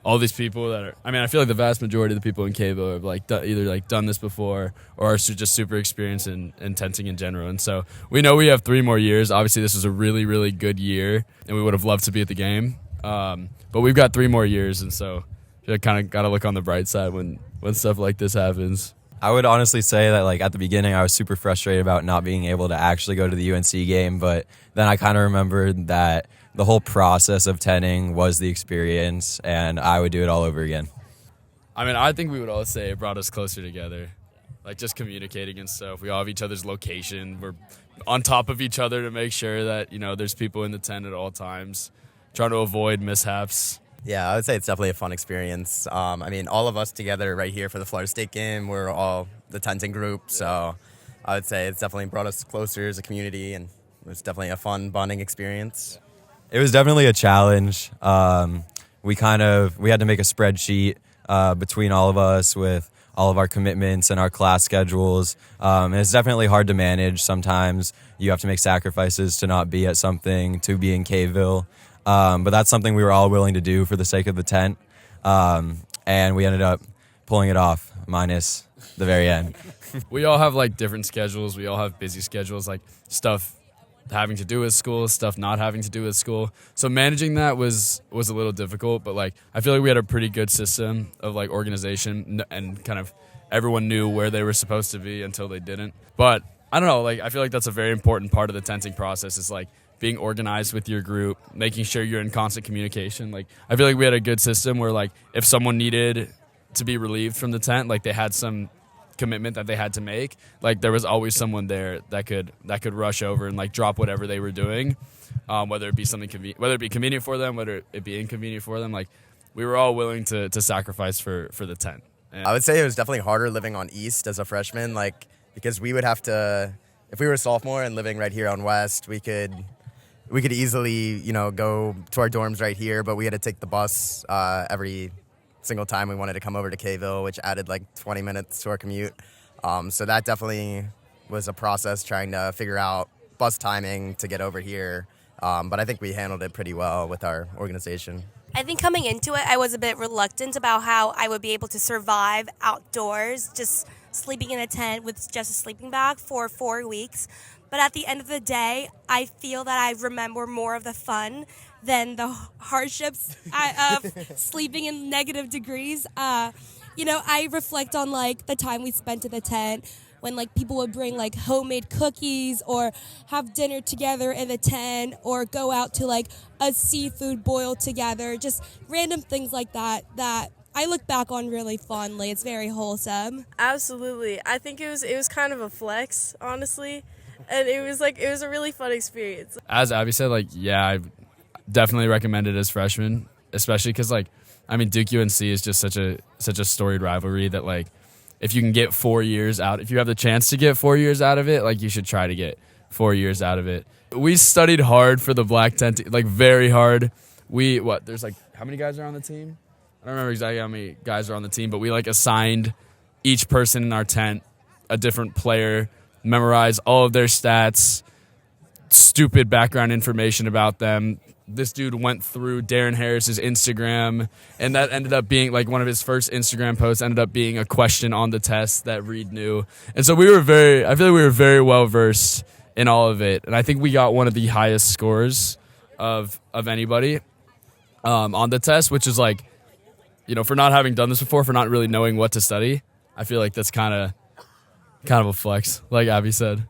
all these people that are, I feel like the vast majority of the people in Kvo have like either like done this before or are just super experienced in tenting in general. And so we know we have 3 more years. Obviously this was a really, really good year and we would have loved to be at the game. But we've got 3 more years. And so you kind of got to look on the bright side when stuff like this happens. I would honestly say that like at the beginning I was super frustrated about not being able to actually go to the UNC game, but then I kind of remembered that the whole process of tenting was the experience and I would do it all over again. I think we would all say it brought us closer together. Like just communicating and stuff. We all have each other's location. We're on top of each other to make sure that, there's people in the tent at all times, trying to avoid mishaps. Yeah, I would say it's definitely a fun experience. All of us together right here for the Florida State game, we're all the tenting group, so I would say it's definitely brought us closer as a community, and it was definitely a fun bonding experience. It was definitely a challenge. We had to make a spreadsheet between all of us with all of our commitments and our class schedules. And it's definitely hard to manage. Sometimes you have to make sacrifices to not be at something, to be in Kville. But that's something we were all willing to do for the sake of the tent. And we ended up pulling it off, minus the very end. We all have like different schedules. We all have busy schedules, like stuff having to do with school, stuff not having to do with school. So managing that was a little difficult, but like I feel like we had a pretty good system of like organization and kind of everyone knew where they were supposed to be until they didn't. But I don't know, like I feel like that's a very important part of the tenting process is like being organized with your group, making sure you're in constant communication. Like I feel like we had a good system where like if someone needed to be relieved from the tent, like they had some commitment that they had to make, like there was always someone there that could rush over and like drop whatever they were doing, whether it be something whether it be convenient for them, whether it be inconvenient for them. Like we were all willing to sacrifice for the tent. And I would say it was definitely harder living on East as a freshman, like because we would have to, if we were a sophomore and living right here on West, we could easily go to our dorms right here, but we had to take the bus every single time we wanted to come over to Kville, which added like 20 minutes to our commute. So that definitely was a process trying to figure out bus timing to get over here. But I think we handled it pretty well with our organization. I think coming into it, I was a bit reluctant about how I would be able to survive outdoors, just sleeping in a tent with just a sleeping bag for 4 weeks. But at the end of the day, I feel that I remember more of the fun than the hardships of sleeping in negative degrees. I reflect on like the time we spent in the tent when like people would bring like homemade cookies or have dinner together in the tent or go out to like a seafood boil together, just random things like that I look back on really fondly. It's very wholesome. Absolutely. I think it was kind of a flex, honestly. And it was a really fun experience. As Abby said, like, yeah, I definitely recommend it as freshmen, especially because, like, Duke UNC is just such a storied rivalry that, like, if you can get 4 years out, if you have the chance to get 4 years out of it, like, you should try to get 4 years out of it. We studied hard for the black tent, like, very hard. There's, like, how many guys are on the team? I don't remember exactly how many guys are on the team, but we, like, assigned each person in our tent a different player, memorize all of their stats, stupid background information about them. This dude went through Darren Harris's Instagram, and that ended up being like one of his first Instagram posts ended up being a question on the test that Reed knew. And so I feel like we were very well versed in all of it. And I think we got one of the highest scores of anybody on the test, which is like, for not having done this before, for not really knowing what to study, I feel like that's kind of a flex, like Abby said.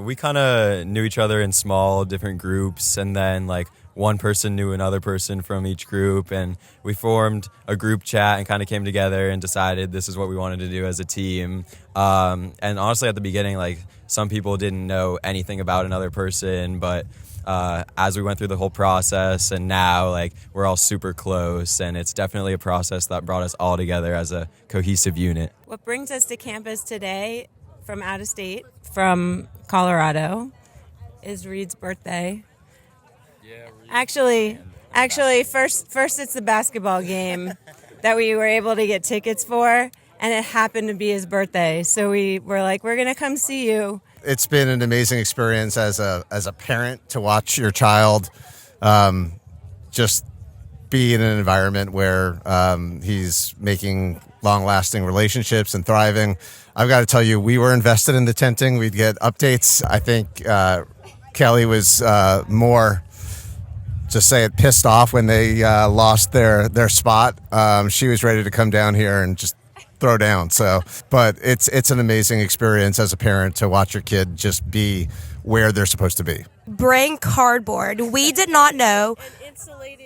We kind of knew each other in small, different groups, and then like one person knew another person from each group, and we formed a group chat and kind of came together and decided this is what we wanted to do as a team. And honestly, at the beginning, like some people didn't know anything about another person, but as we went through the whole process and now like we're all super close, and it's definitely a process that brought us all together as a cohesive unit. What brings us to campus today from out of state, from Colorado, is Reed's birthday. Yeah, Actually, first it's the basketball game that we were able to get tickets for, and it happened to be his birthday. So we were like, we're going to come see you. It's been an amazing experience as a parent to watch your child just be in an environment where he's making long-lasting relationships and thriving. I've got to tell you, we were invested in the tenting. We'd get updates. I think Kelly was more, just say it, pissed off when they lost their spot. She was ready to come down here and just throw down. So, but it's an amazing experience as a parent to watch your kid just be where they're supposed to be. Bring cardboard. We did not know.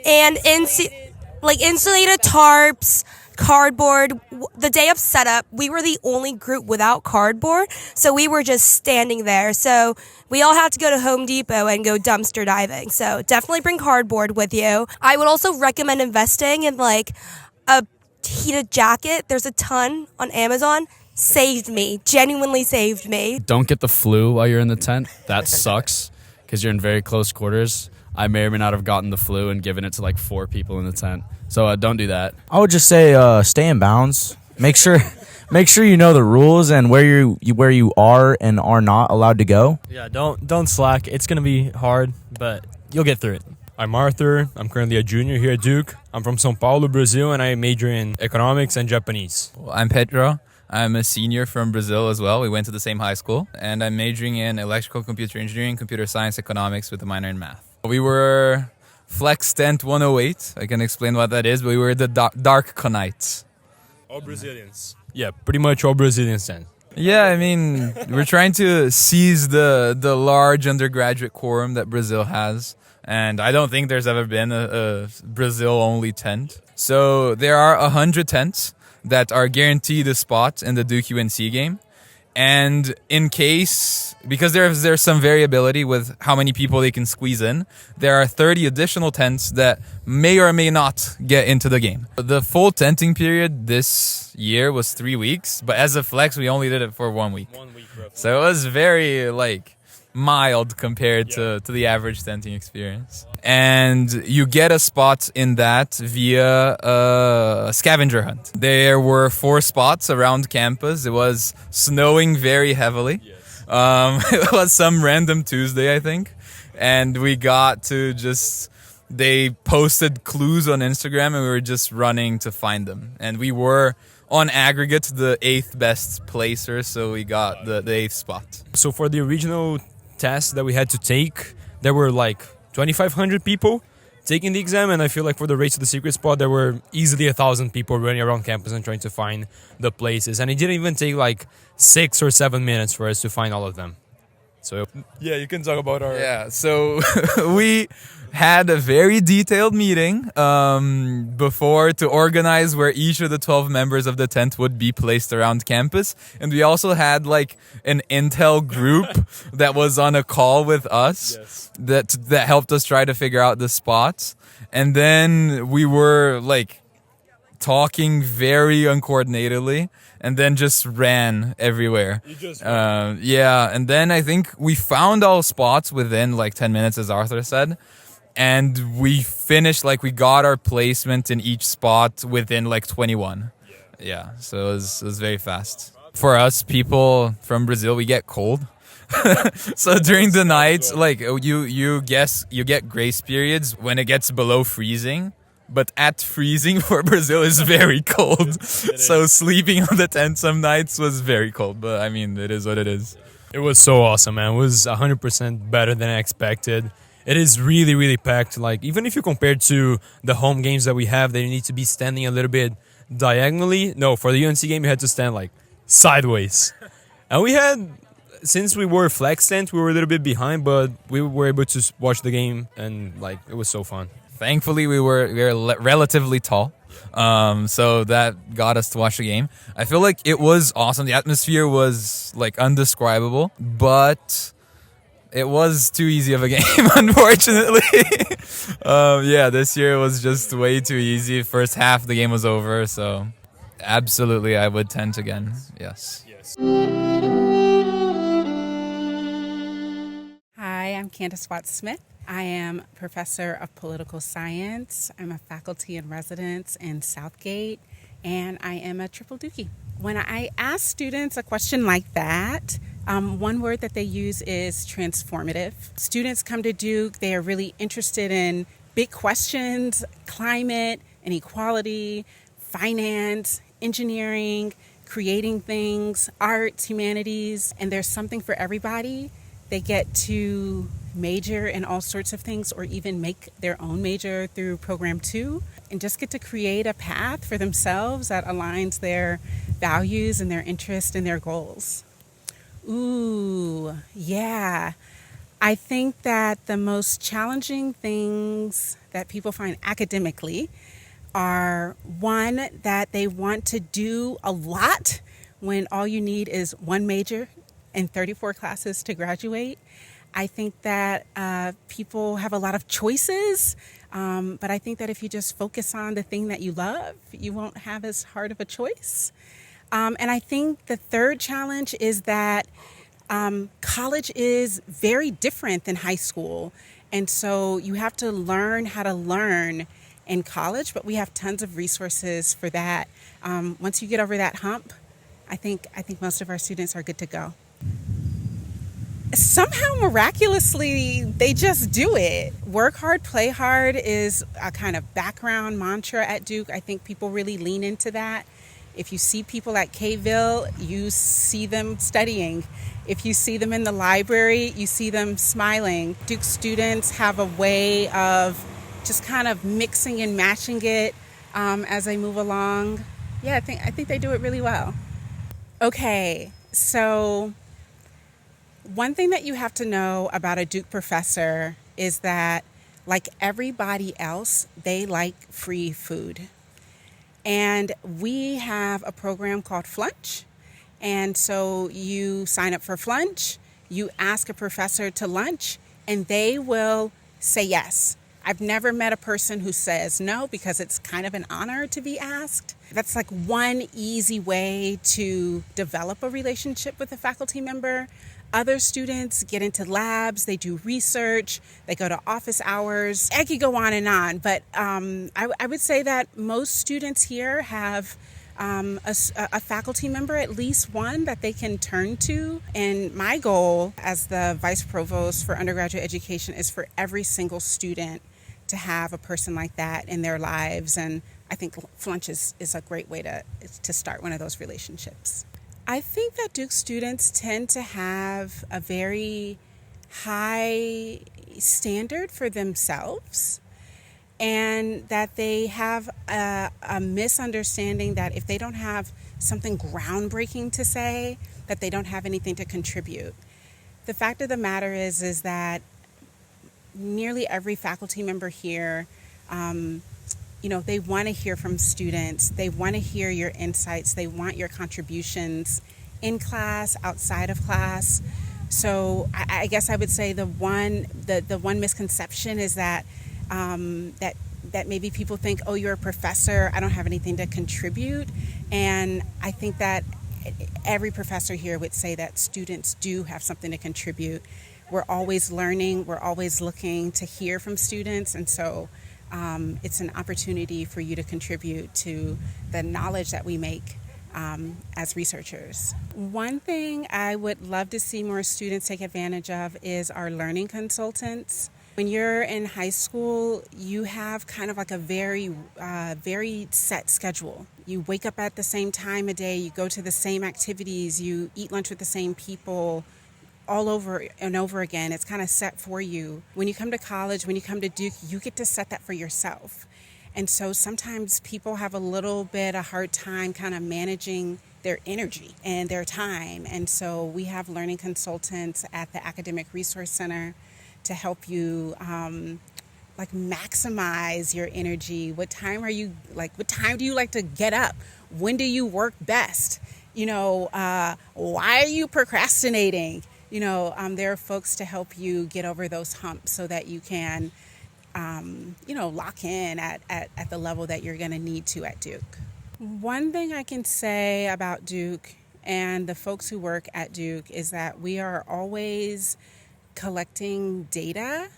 And insulated tarps, cardboard. The day of setup, we were the only group without cardboard, so we were just standing there. So we all had to go to Home Depot and go dumpster diving. So definitely bring cardboard with you. I would also recommend investing in like a heated jacket. There's a ton on Amazon. Saved me. Genuinely saved me. Don't get the flu while you're in the tent. That sucks because you're in very close quarters. I may or may not have gotten the flu and given it to like 4 people in the tent. So don't do that. I would just say stay in bounds. Make sure you know the rules and where you are and are not allowed to go. Yeah, don't slack. It's gonna be hard, but you'll get through it. I'm Arthur. I'm currently a junior here at Duke. I'm from São Paulo, Brazil, and I major in economics and Japanese. Well, I'm Pedro. I'm a senior from Brazil as well. We went to the same high school, and I'm majoring in electrical computer engineering, computer science, economics with a minor in math. We were Flex Tent 108. I can explain what that is, but we were the Dark Conites. All Brazilians. Yeah, pretty much all Brazilians then. Yeah, I mean, we're trying to seize the large undergraduate quorum that Brazil has, and I don't think there's ever been a Brazil-only tent. So there are 100 tents that are guaranteed a spot in the Duke UNC game. And in case, because there's some variability with how many people they can squeeze in, there are 30 additional tents that may or may not get into the game. The full tenting period this year was 3 weeks, but as a flex, we only did it for 1 week. 1 week, roughly. So it was very, mild compared to the average tenting experience. And you get a spot in that via a scavenger hunt. There were 4 spots around campus. It was snowing very heavily. Yes. It was some random Tuesday, I think. And we got to they posted clues on Instagram and we were just running to find them. And we were on aggregate the 8th best placer, so we got the 8th spot. So for the original test that we had to take, there were 2,500 people taking the exam, and I feel like for the Race to the Secret Spot, there were easily 1,000 people running around campus and trying to find the places, and it didn't even take 6 or 7 minutes for us to find all of them. So yeah, you can talk about our... Yeah, so we had a very detailed meeting before to organize where each of the 12 members of the tent would be placed around campus. And we also had an intel group that was on a call with us. Yes. that helped us try to figure out the spots. And then we were talking very uncoordinatedly and then just ran everywhere. You just yeah, and then I think we found all spots within 10 minutes, as Arthur said. And we finished, we got our placement in each spot within 21. Yeah, so it was very fast. For us, people from Brazil, we get cold. So during the night, you get grace periods when it gets below freezing. But at freezing for Brazil is very cold. So sleeping on the tent some nights was very cold. But I mean, it is what it is. It was so awesome, man. It was 100% better than I expected. It is really, really packed. Even if you compare to the home games that we have, they need to be standing a little bit diagonally. No, for the UNC game, you had to stand sideways. And we had, since we were flex tent, we were a little bit behind, but we were able to watch the game, and it was so fun. Thankfully, we were relatively tall, so that got us to watch the game. I feel like it was awesome. The atmosphere was undescribable, but it was too easy of a game, unfortunately. Yeah, this year it was just way too easy. First half, the game was over, so absolutely, I would tent again. Yes. Hi, I'm Candace Watts-Smith. I am professor of political science. I'm a faculty in residence in Southgate, and I am a triple Dookie. When I ask students a question like that, one word that they use is transformative. Students come to Duke, they are really interested in big questions: climate, inequality, finance, engineering, creating things, arts, humanities, and there's something for everybody. They get to major in all sorts of things or even make their own major through Program 2 and just get to create a path for themselves that aligns their values and their interests and their goals. Ooh, yeah. I think that the most challenging things that people find academically are, one, that they want to do a lot when all you need is one major and 34 classes to graduate. I think that people have a lot of choices, but I think that if you just focus on the thing that you love, you won't have as hard of a choice. And I think the third challenge is that college is very different than high school. And so you have to learn how to learn in college, but we have tons of resources for that. Once you get over that hump, I think most of our students are good to go. Somehow, miraculously, they just do it. Work hard, play hard is a kind of background mantra at Duke. I think people really lean into that. If you see people at Kville, you see them studying. If you see them in the library, you see them smiling. Duke students have a way of just kind of mixing and matching it as they move along. Yeah, I think they do it really well. Okay, so one thing that you have to know about a Duke professor is that, like everybody else, they like free food. And we have a program called Flunch. And so you sign up for Flunch, you ask a professor to lunch, and they will say yes. I've never met a person who says no because it's kind of an honor to be asked. That's like one easy way to develop a relationship with a faculty member. Other students get into labs, they do research, they go to office hours. I could go on, but I would say that most students here have a faculty member, at least one, that they can turn to. And my goal as the Vice Provost for Undergraduate Education is for every single student to have a person like that in their lives. And I think Flunch is a great way to start one of those relationships. I think that Duke students tend to have a very high standard for themselves, and that they have a misunderstanding that if they don't have something groundbreaking to say, that they don't have anything to contribute. The fact of the matter is that nearly every faculty member here, they want to hear from students. They want to hear your insights. They want your contributions in class, outside of class. So I guess I would say the one misconception is that that maybe people think, oh, you're a professor, I don't have anything to contribute. And I think that every professor here would say that students do have something to contribute. We're always learning. We're always looking to hear from students. And so it's an opportunity for you to contribute to the knowledge that we make as researchers. One thing I would love to see more students take advantage of is our learning consultants. When you're in high school, you have kind of like a very set schedule. You wake up at the same time of day, you go to the same activities, you eat lunch with the same people, all over and over again. It's kind of set for you. When you come to college, when you come to Duke, you get to set that for yourself. And so sometimes people have a little bit of hard time kind of managing their energy and their time. And so we have learning consultants at the Academic Resource Center to help you maximize your energy. What time do you like to get up? When do you work best? Why are you procrastinating? There are folks to help you get over those humps so that you can, lock in at the level that you're going to need to at Duke. One thing I can say about Duke and the folks who work at Duke is that we are always collecting data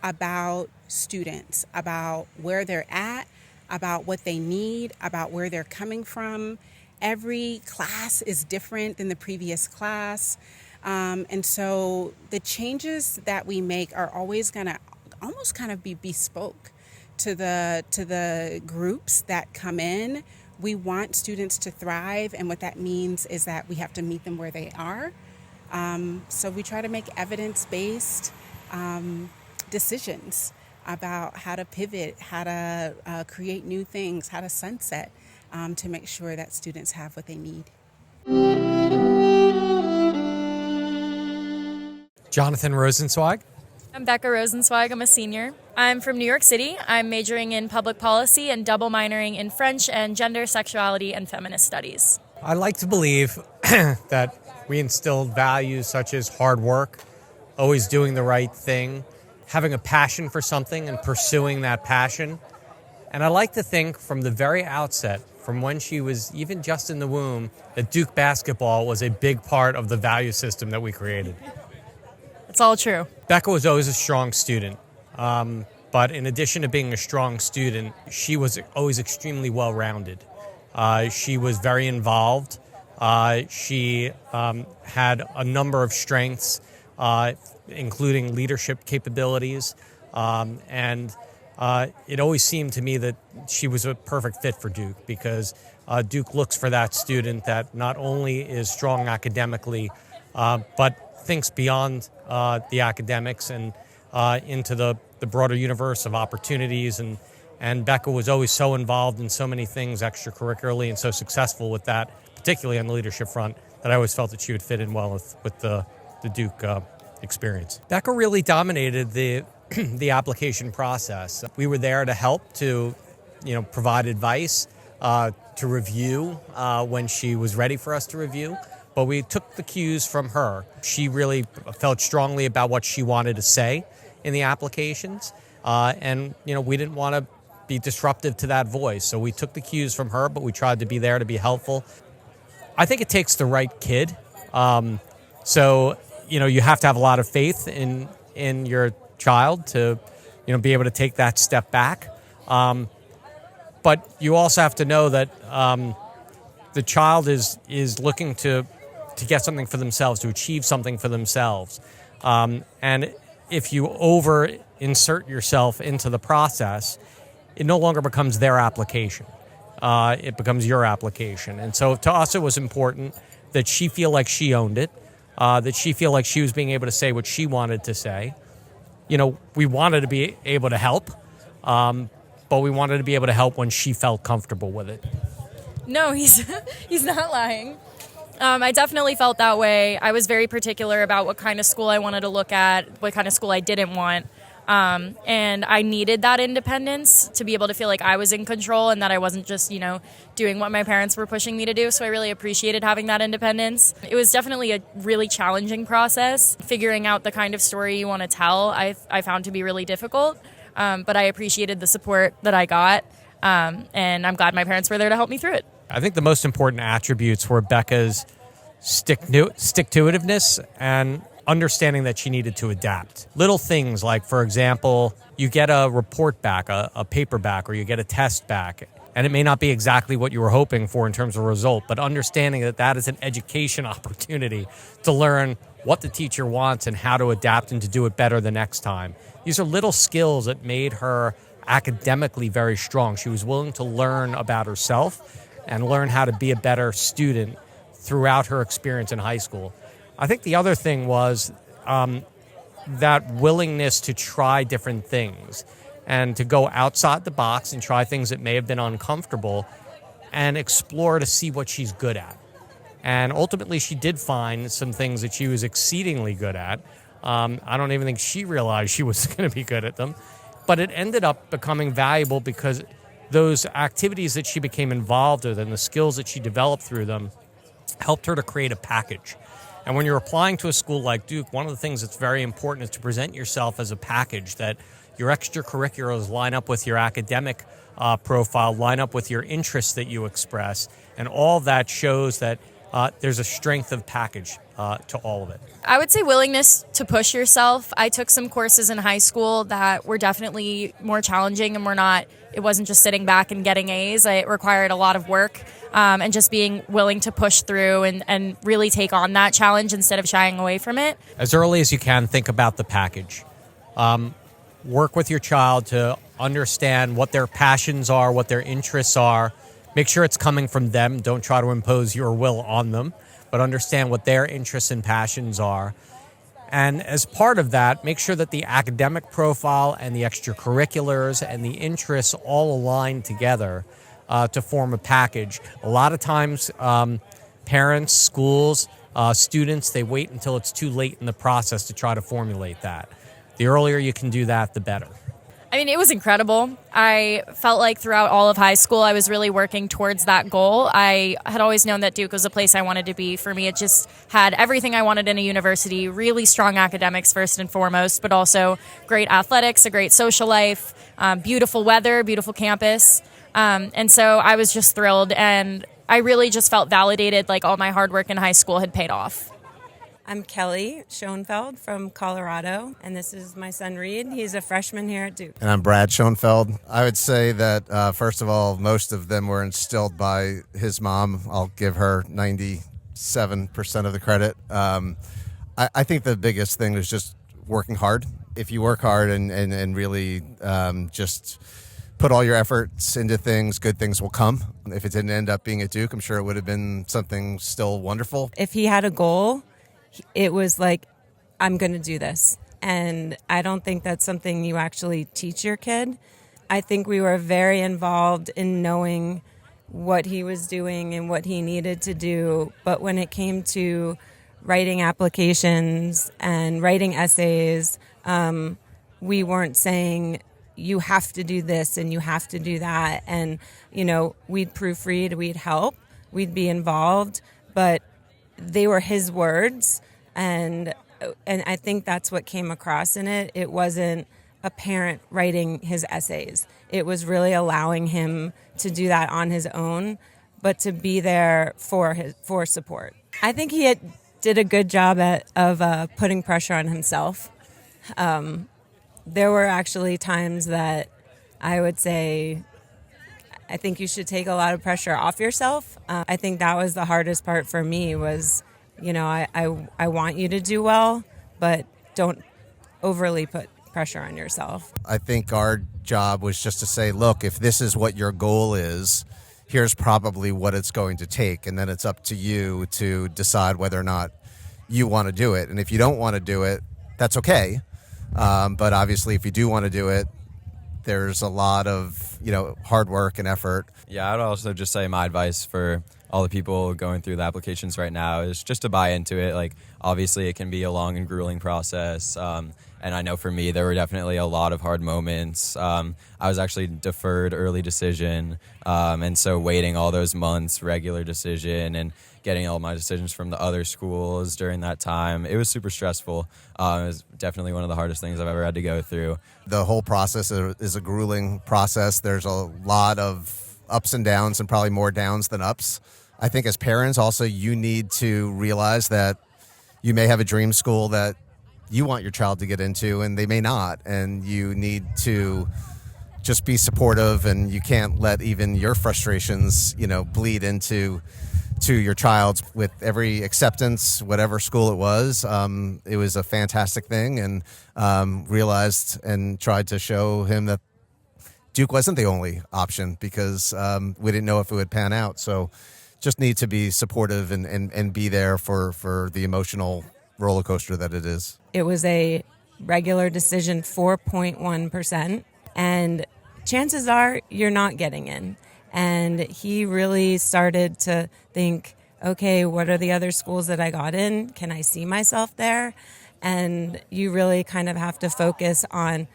about students, about where they're at, about what they need, about where they're coming from. Every class is different than the previous class. And so the changes that we make are always going to almost kind of be bespoke to the groups that come in. We want students to thrive, and what that means is that we have to meet them where they are. So we try to make evidence-based decisions about how to pivot, how to create new things, how to sunset, to make sure that students have what they need. Jonathan Rosenzweig. I'm Becca Rosenzweig. I'm a senior. I'm from New York City. I'm majoring in public policy and double minoring in French and gender, sexuality, and feminist studies. I like to believe that we instill values such as hard work, always doing the right thing, having a passion for something and pursuing that passion. And I like to think from the very outset, from when she was even just in the womb, that Duke basketball was a big part of the value system that we created. It's all true. Becca was always a strong student. But in addition to being a strong student, she was always extremely well-rounded. She was very involved. She had a number of strengths, including leadership capabilities. And it always seemed to me that she was a perfect fit for Duke, because Duke looks for that student that not only is strong academically, but thinks beyond the academics and into the broader universe of opportunities. And Becca was always so involved in so many things extracurricularly and so successful with that, particularly on the leadership front, that I always felt that she would fit in well with the Duke experience. Becca really dominated the application process. We were there to help, to provide advice, to review when she was ready for us to review. But we took the cues from her. She really felt strongly about what she wanted to say in the applications. And we didn't want to be disruptive to that voice. So we took the cues from her, but we tried to be there to be helpful. I think it takes the right kid. So you have to have a lot of faith in your child to be able to take that step back. But you also have to know that the child is looking to get something for themselves, to achieve something for themselves. And if you over-insert yourself into the process, it no longer becomes their application. It becomes your application. And so to us, it was important that she feel like she owned it, that she feel like she was being able to say what she wanted to say. We wanted to be able to help, but we wanted to be able to help when she felt comfortable with it. No, he's not lying. I definitely felt that way. I was very particular about what kind of school I wanted to look at, what kind of school I didn't want. And I needed that independence to be able to feel like I was in control and that I wasn't just, doing what my parents were pushing me to do. So I really appreciated having that independence. It was definitely a really challenging process. Figuring out the kind of story you want to tell, I found to be really difficult. But I appreciated the support that I got. And I'm glad my parents were there to help me through it. I think the most important attributes were Becca's stick-to-itiveness and understanding that she needed to adapt. Little things like, for example, you get a report back, a paper back, or you get a test back, and it may not be exactly what you were hoping for in terms of result, but understanding that that is an education opportunity to learn what the teacher wants and how to adapt and to do it better the next time. These are little skills that made her academically very strong. She was willing to learn about herself and learn how to be a better student throughout her experience in high school. I think the other thing was that willingness to try different things and to go outside the box and try things that may have been uncomfortable and explore to see what she's good at. And ultimately, she did find some things that she was exceedingly good at. I don't even think she realized she was going to be good at them. But it ended up becoming valuable because those activities that she became involved with and the skills that she developed through them helped her to create a package. And when you're applying to a school like Duke, one of the things that's very important is to present yourself as a package, that your extracurriculars line up with your academic profile, line up with your interests that you express, and all that shows that there's a strength of package to all of it. I would say willingness to push yourself. I took some courses in high school that were definitely more challenging and it wasn't just sitting back and getting A's. It required a lot of work and just being willing to push through and really take on that challenge instead of shying away from it. As early as you can, think about the package. work with your child to understand what their passions are, what their interests are. Make sure it's coming from them. Don't try to impose your will on them, but understand what their interests and passions are. And as part of that, make sure that the academic profile and the extracurriculars and the interests all align together to form a package. A lot of times, parents, schools, students, they wait until it's too late in the process to try to formulate that. The earlier you can do that, the better. I mean, it was incredible. I felt like throughout all of high school, I was really working towards that goal. I had always known that Duke was a place I wanted to be. For me, it just had everything I wanted in a university, really strong academics first and foremost, but also great athletics, a great social life, beautiful weather, beautiful campus. And so I was just thrilled, and I really just felt validated, like all my hard work in high school had paid off. I'm Kelly Schoenfeld from Colorado, and this is my son Reed. He's a freshman here at Duke. And I'm Brad Schoenfeld. I would say that, first of all, most of them were instilled by his mom. I'll give her 97% of the credit. I think the biggest thing is just working hard. If you work hard and really just put all your efforts into things, good things will come. If it didn't end up being at Duke, I'm sure it would have been something still wonderful. If he had a goal, it was like, I'm going to do this. And I don't think that's something you actually teach your kid. I think we were very involved in knowing what he was doing and what he needed to do. But when it came to writing applications and writing essays, we weren't saying, you have to do this and you have to do that. And, you know, we'd proofread, we'd help, we'd be involved, but they were his words, and I think that's what came across in it. It wasn't a parent writing his essays. It was really allowing him to do that on his own, but to be there for support. I think he did a good job of putting pressure on himself. There were actually times that I would say, I think you should take a lot of pressure off yourself. I think that was the hardest part for me was, you know, I want you to do well, but don't overly put pressure on yourself. I think our job was just to say, look, if this is what your goal is, here's probably what it's going to take. And then it's up to you to decide whether or not you want to do it. And if you don't want to do it, that's okay. But obviously, if you do want to do it, there's a lot of, you know, hard work and effort. Yeah, I'd also just say my advice for all the people going through the applications right now is just to buy into it. Like, obviously, it can be a long and grueling process. And I know for me, there were definitely a lot of hard moments. I was actually deferred early decision. And so waiting all those months, regular decision, and getting all my decisions from the other schools during that time, it was super stressful. It was definitely one of the hardest things I've ever had to go through. The whole process is a grueling process. There's a lot of ups and downs, and probably more downs than ups. I think as parents also, you need to realize that you may have a dream school that you want your child to get into and they may not, and you need to just be supportive, and you can't let even your frustrations, you know, bleed into your child's. With every acceptance, whatever school it was a fantastic thing, and realized and tried to show him that Duke wasn't the only option, because we didn't know if it would pan out. So just need to be supportive and be there for the emotional roller coaster that it is. It was a regular decision, 4.1%, and chances are you're not getting in. And he really started to think, okay, what are the other schools that I got in? Can I see myself there? And you really kind of have to focus on,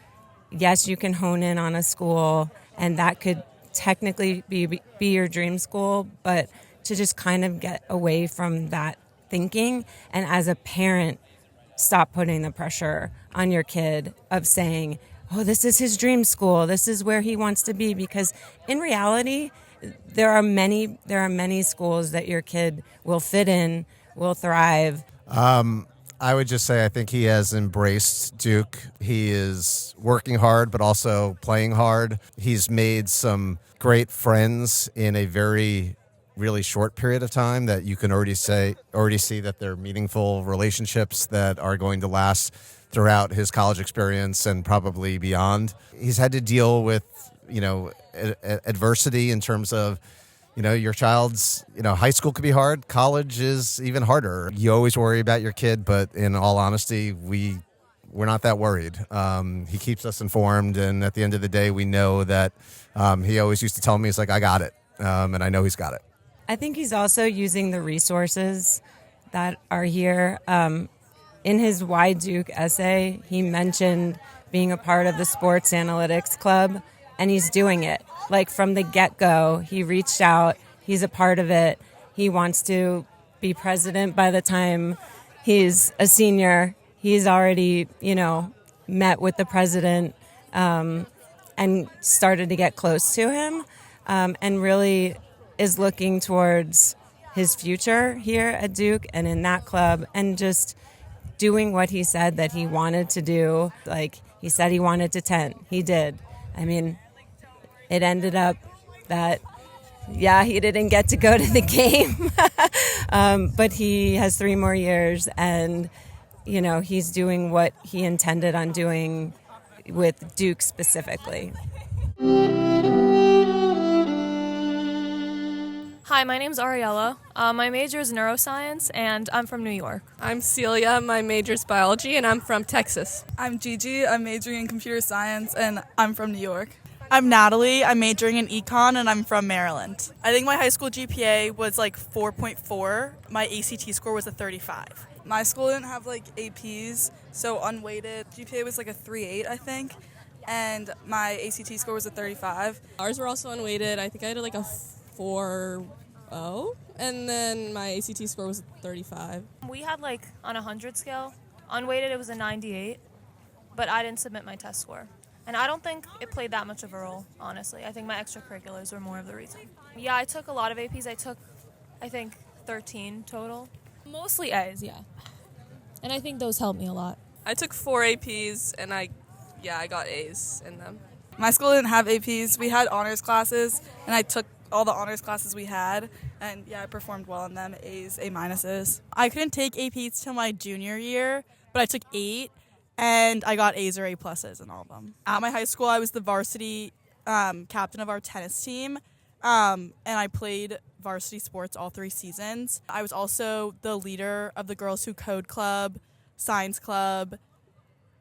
yes, you can hone in on a school, and that could technically be your dream school, but to just kind of get away from that thinking, and as a parent, stop putting the pressure on your kid of saying, oh, this is his dream school, this is where he wants to be, because in reality, there are many schools that your kid will fit in, will thrive. I would just say I think he has embraced Duke. He is working hard, but also playing hard. He's made some great friends in a really short period of time that you can already see that they're meaningful relationships that are going to last throughout his college experience and probably beyond. He's had to deal with, adversity in terms of, your child's, high school could be hard. College is even harder. You always worry about your kid, but in all honesty, we're not that worried. He keeps us informed, and at the end of the day, we know that he always used to tell me, he's like, I got it, and I know he's got it. I think he's also using the resources that are here. In his Why Duke essay, he mentioned being a part of the sports analytics club, and he's doing it. Like from the get-go, he reached out, he's a part of it. He wants to be president by the time he's a senior. He's already, met with the president and started to get close to him, and really is looking towards his future here at Duke and in that club, and just doing what he said that he wanted to do. Like, he said he wanted to tent. He did. I mean, it ended up that, he didn't get to go to the game, but he has 3 more years, and, he's doing what he intended on doing with Duke specifically. Hi, my name's Ariella. My major is neuroscience, and I'm from New York. I'm Celia. My major is biology, and I'm from Texas. I'm Gigi. I'm majoring in computer science, and I'm from New York. I'm Natalie. I'm majoring in econ, and I'm from Maryland. I think my high school GPA was like 4.4. My ACT score was a 35. My school didn't have like APs, so unweighted GPA was like a 3.8, I think. And my ACT score was a 35. Ours were also unweighted. I think I had like a 4.0, and then my ACT score was 35. We had like on a 100 scale, unweighted it was a 98, but I didn't submit my test score. And I don't think it played that much of a role, honestly. I think my extracurriculars were more of the reason. Yeah, I took a lot of APs. I took, I think, 13 total. Mostly A's, yeah. And I think those helped me a lot. I took 4 APs, and I got A's in them. My school didn't have APs. We had honors classes, and I took all the honors classes we had, and I performed well in them. A's, A minuses. I couldn't take APs till my junior year, but I took 8, and I got A's or A pluses in all of them. At my high school, I was the varsity captain of our tennis team, and I played varsity sports all 3 seasons. I was also the leader of the Girls Who Code Club, Science Club,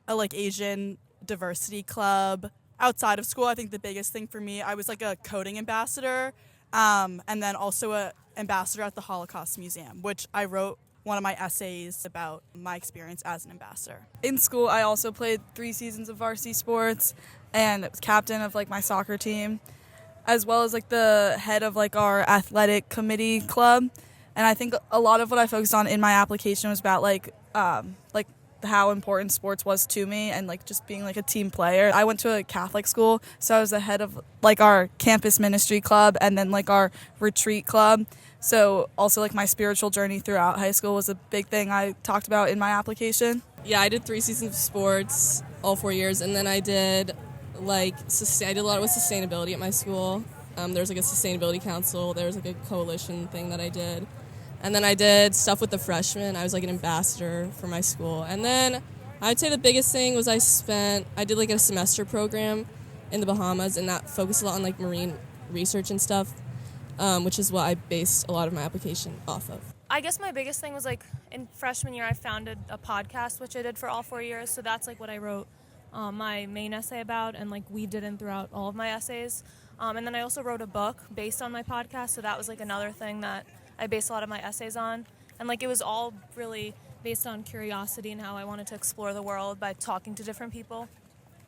a Asian diversity club. Outside of school, I think the biggest thing for me, I was like a coding ambassador, and then also an ambassador at the Holocaust Museum, which I wrote one of my essays about my experience as an ambassador. In school, I also played 3 seasons of varsity sports, and was captain of my soccer team, as well as the head of our athletic committee club. And I think a lot of what I focused on in my application was about how important sports was to me, and just being a team player. I went to a Catholic school, so I was the head of our campus ministry club, and then our retreat club. So also my spiritual journey throughout high school was a big thing I talked about in my application. Yeah, I did 3 seasons of sports all 4 years, and then I did I did a lot with sustainability at my school. There was a sustainability council. There was a coalition thing that I did. And then I did stuff with the freshmen. I was an ambassador for my school. And then I'd say the biggest thing was I did a semester program in the Bahamas, and that focused a lot on marine research and stuff, which is what I based a lot of my application off of. I guess my biggest thing was in freshman year I founded a podcast, which I did for all 4 years. So that's what I wrote my main essay about, and weaved it in throughout all of my essays. And then I also wrote a book based on my podcast. So that was another thing that I based a lot of my essays on. And it was all really based on curiosity and how I wanted to explore the world by talking to different people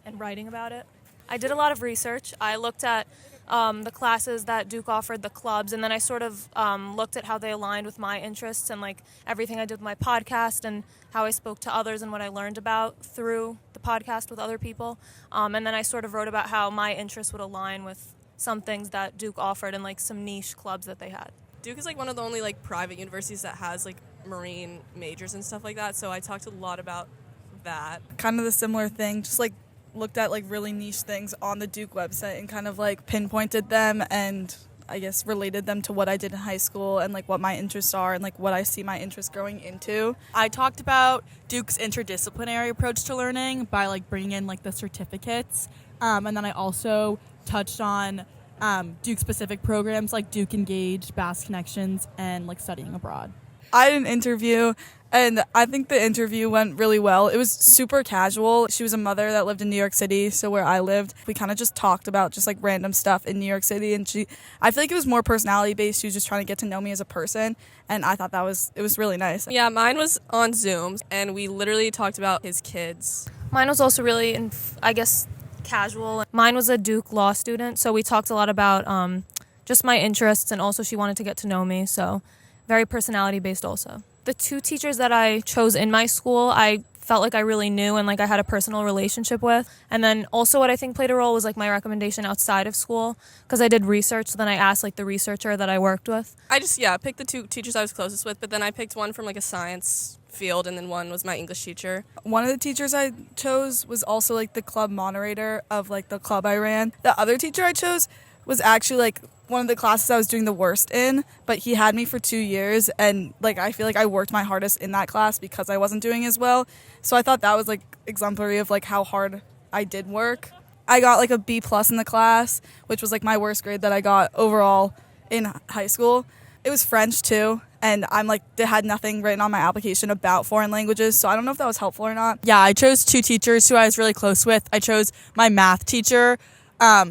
and writing about it. I did a lot of research. I looked at the classes that Duke offered, the clubs, and then I sort of looked at how they aligned with my interests and everything I did with my podcast and how I spoke to others and what I learned about through the podcast with other people. And then I sort of wrote about how my interests would align with some things that Duke offered and some niche clubs that they had. Duke is one of the only private universities that has marine majors and stuff like that, so I talked a lot about that. Kind of the similar thing, just looked at really niche things on the Duke website and kind of pinpointed them, and I guess, related them to what I did in high school and like what my interests are and like what I see my interests growing into. I talked about Duke's interdisciplinary approach to learning by like bringing in like the certificates, and then I also touched on Duke specific programs like Duke Engage, Bass Connections, and like studying abroad. I had an interview, and I think the interview went really well. It was super casual. She was a mother that lived in New York City, so where I lived, we kind of just talked about just like random stuff in New York City, and I feel like it was more personality based. She was just trying to get to know me as a person, and I thought it was really nice. Yeah, mine was on Zoom, and we literally talked about his kids. Mine was also really, casual. Mine was a Duke law student, so we talked a lot about just my interests, and also she wanted to get to know me, so very personality based also. The two teachers that I chose in my school, I felt like I really knew and like I had a personal relationship with. And then also what I think played a role was like my recommendation outside of school, because I did research, so then I asked like the researcher that I worked with. I just, picked the two teachers I was closest with, but then I picked one from like a science field, and then one was my English teacher. One of the teachers I chose was also like the club moderator of like the club I ran. The other teacher I chose was actually like one of the classes I was doing the worst in, but he had me for 2 years, and like I feel like I worked my hardest in that class because I wasn't doing as well. So I thought that was like exemplary of like how hard I did work. I got like a B+ in the class, which was like my worst grade that I got overall in high school. It was French too, and I'm like, they had nothing written on my application about foreign languages, so I don't know if that was helpful or not. Yeah, I chose two teachers who I was really close with. I chose my math teacher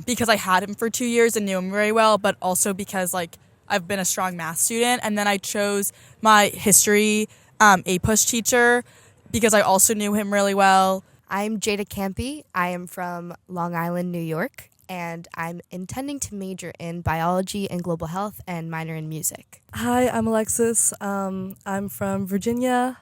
because I had him for 2 years and knew him very well, but also because like I've been a strong math student. And then I chose my history A-push teacher because I also knew him really well. I'm Jada Campy. I am from Long Island, New York, and I'm intending to major in biology and global health and minor in music. Hi, I'm Alexis. I'm from Virginia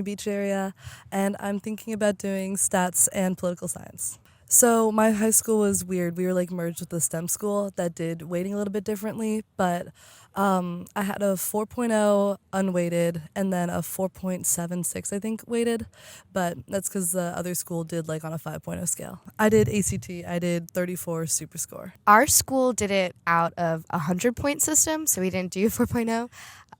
Beach area, and I'm thinking about doing stats and political science. So my high school was weird. We were like merged with a STEM school that did weighting a little bit differently, but I had a 4.0 unweighted and then a 4.76, I think, weighted, but that's because the other school did like on a 5.0 scale. I did ACT. I did 34 super score. Our school did it out of a 100-point system, so we didn't do 4.0.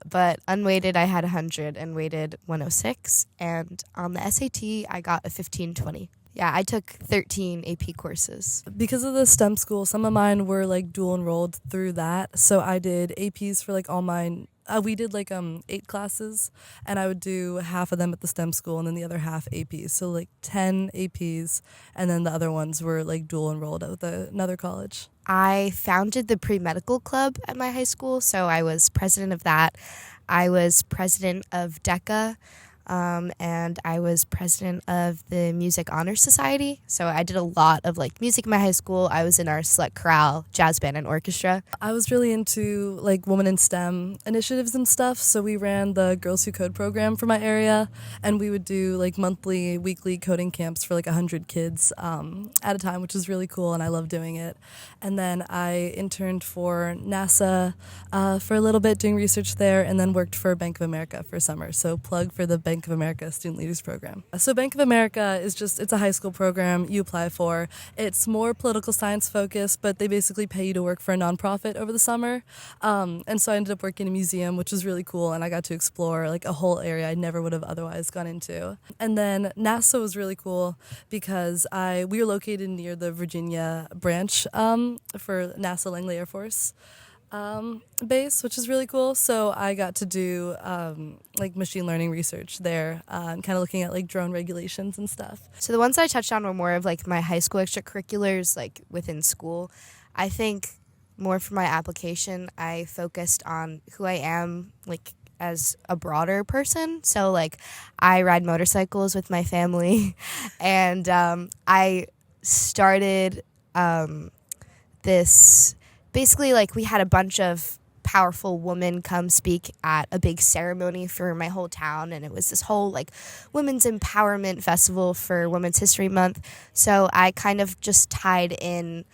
But unweighted, I had 100 and weighted 106. And on the SAT, I got a 1520. Yeah, I took 13 AP courses. Because of the STEM school, some of mine were like dual enrolled through that. So I did APs for like all mine. We did like 8 classes, and I would do half of them at the STEM school and then the other half APs. So like 10 APs, and then the other ones were like dual enrolled at another college. I founded the pre-medical club at my high school, so I was president of that. I was president of DECA. And I was president of the Music Honor Society. So I did a lot of like music in my high school. I was in our select chorale, jazz band, and orchestra. I was really into like women in STEM initiatives and stuff. So we ran the Girls Who Code program for my area, and we would do like monthly, weekly coding camps for like 100 kids at a time, which was really cool, and I loved doing it. And then I interned for NASA for a little bit doing research there, and then worked for Bank of America for summer. So plug for the Bank of America Student Leaders Program. So Bank of America is it's a high school program you apply for. It's more political science focused, but they basically pay you to work for a nonprofit over the summer. And so I ended up working in a museum, which was really cool, and I got to explore like a whole area I never would have otherwise gone into. And then NASA was really cool because we were located near the Virginia branch for NASA Langley Air Force base, which is really cool. So I got to do like machine learning research there, kind of looking at like drone regulations and stuff. So the ones I touched on were more of like my high school extracurriculars, like within school. I think more for my application, I focused on who I am, like as a broader person. So like I ride motorcycles with my family, and I started this. Basically, like, we had a bunch of powerful women come speak at a big ceremony for my whole town, and it was this whole, like, women's empowerment festival for Women's History Month. So I kind of just tied in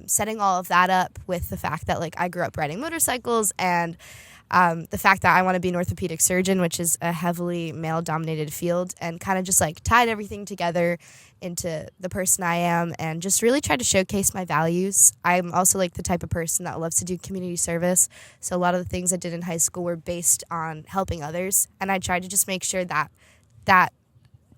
setting all of that up with the fact that, like, I grew up riding motorcycles, and the fact that I want to be an orthopedic surgeon, which is a heavily male-dominated field, and kind of just like tied everything together into the person I am and just really tried to showcase my values. I'm also like the type of person that loves to do community service. So a lot of the things I did in high school were based on helping others. And I tried to just make sure that that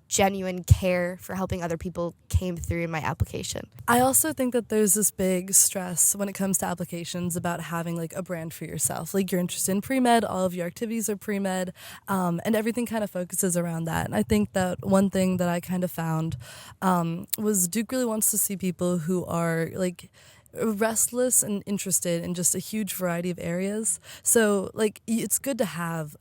genuine care for helping other people came through in my application. I also think that there's this big stress when it comes to applications about having like a brand for yourself. Like you're interested in pre-med, all of your activities are pre-med, and everything kind of focuses around that. And I think that one thing that I kind of found was Duke really wants to see people who are like restless and interested in just a huge variety of areas. So like it's good to have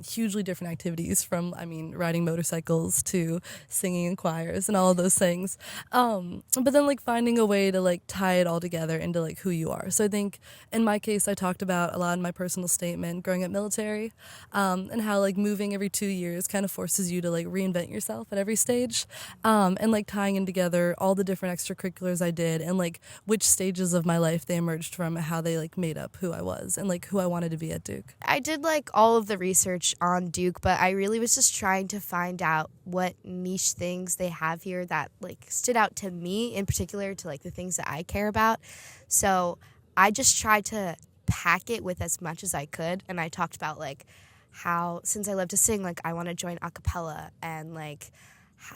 hugely different activities from, I mean, riding motorcycles to singing in choirs and all of those things. But then like finding a way to like tie it all together into like who you are. So I think in my case, I talked about a lot in my personal statement growing up military, and how like moving every 2 years kind of forces you to like reinvent yourself at every stage, and like tying in together all the different extracurriculars I did and like which stages of my life they emerged from, how they like made up who I was and like who I wanted to be at Duke. I did like all of the research on Duke, but I really was just trying to find out what niche things they have here that like stood out to me in particular, to like the things that I care about. So I just tried to pack it with as much as I could, and I talked about like how since I love to sing, like I want to join a cappella, and like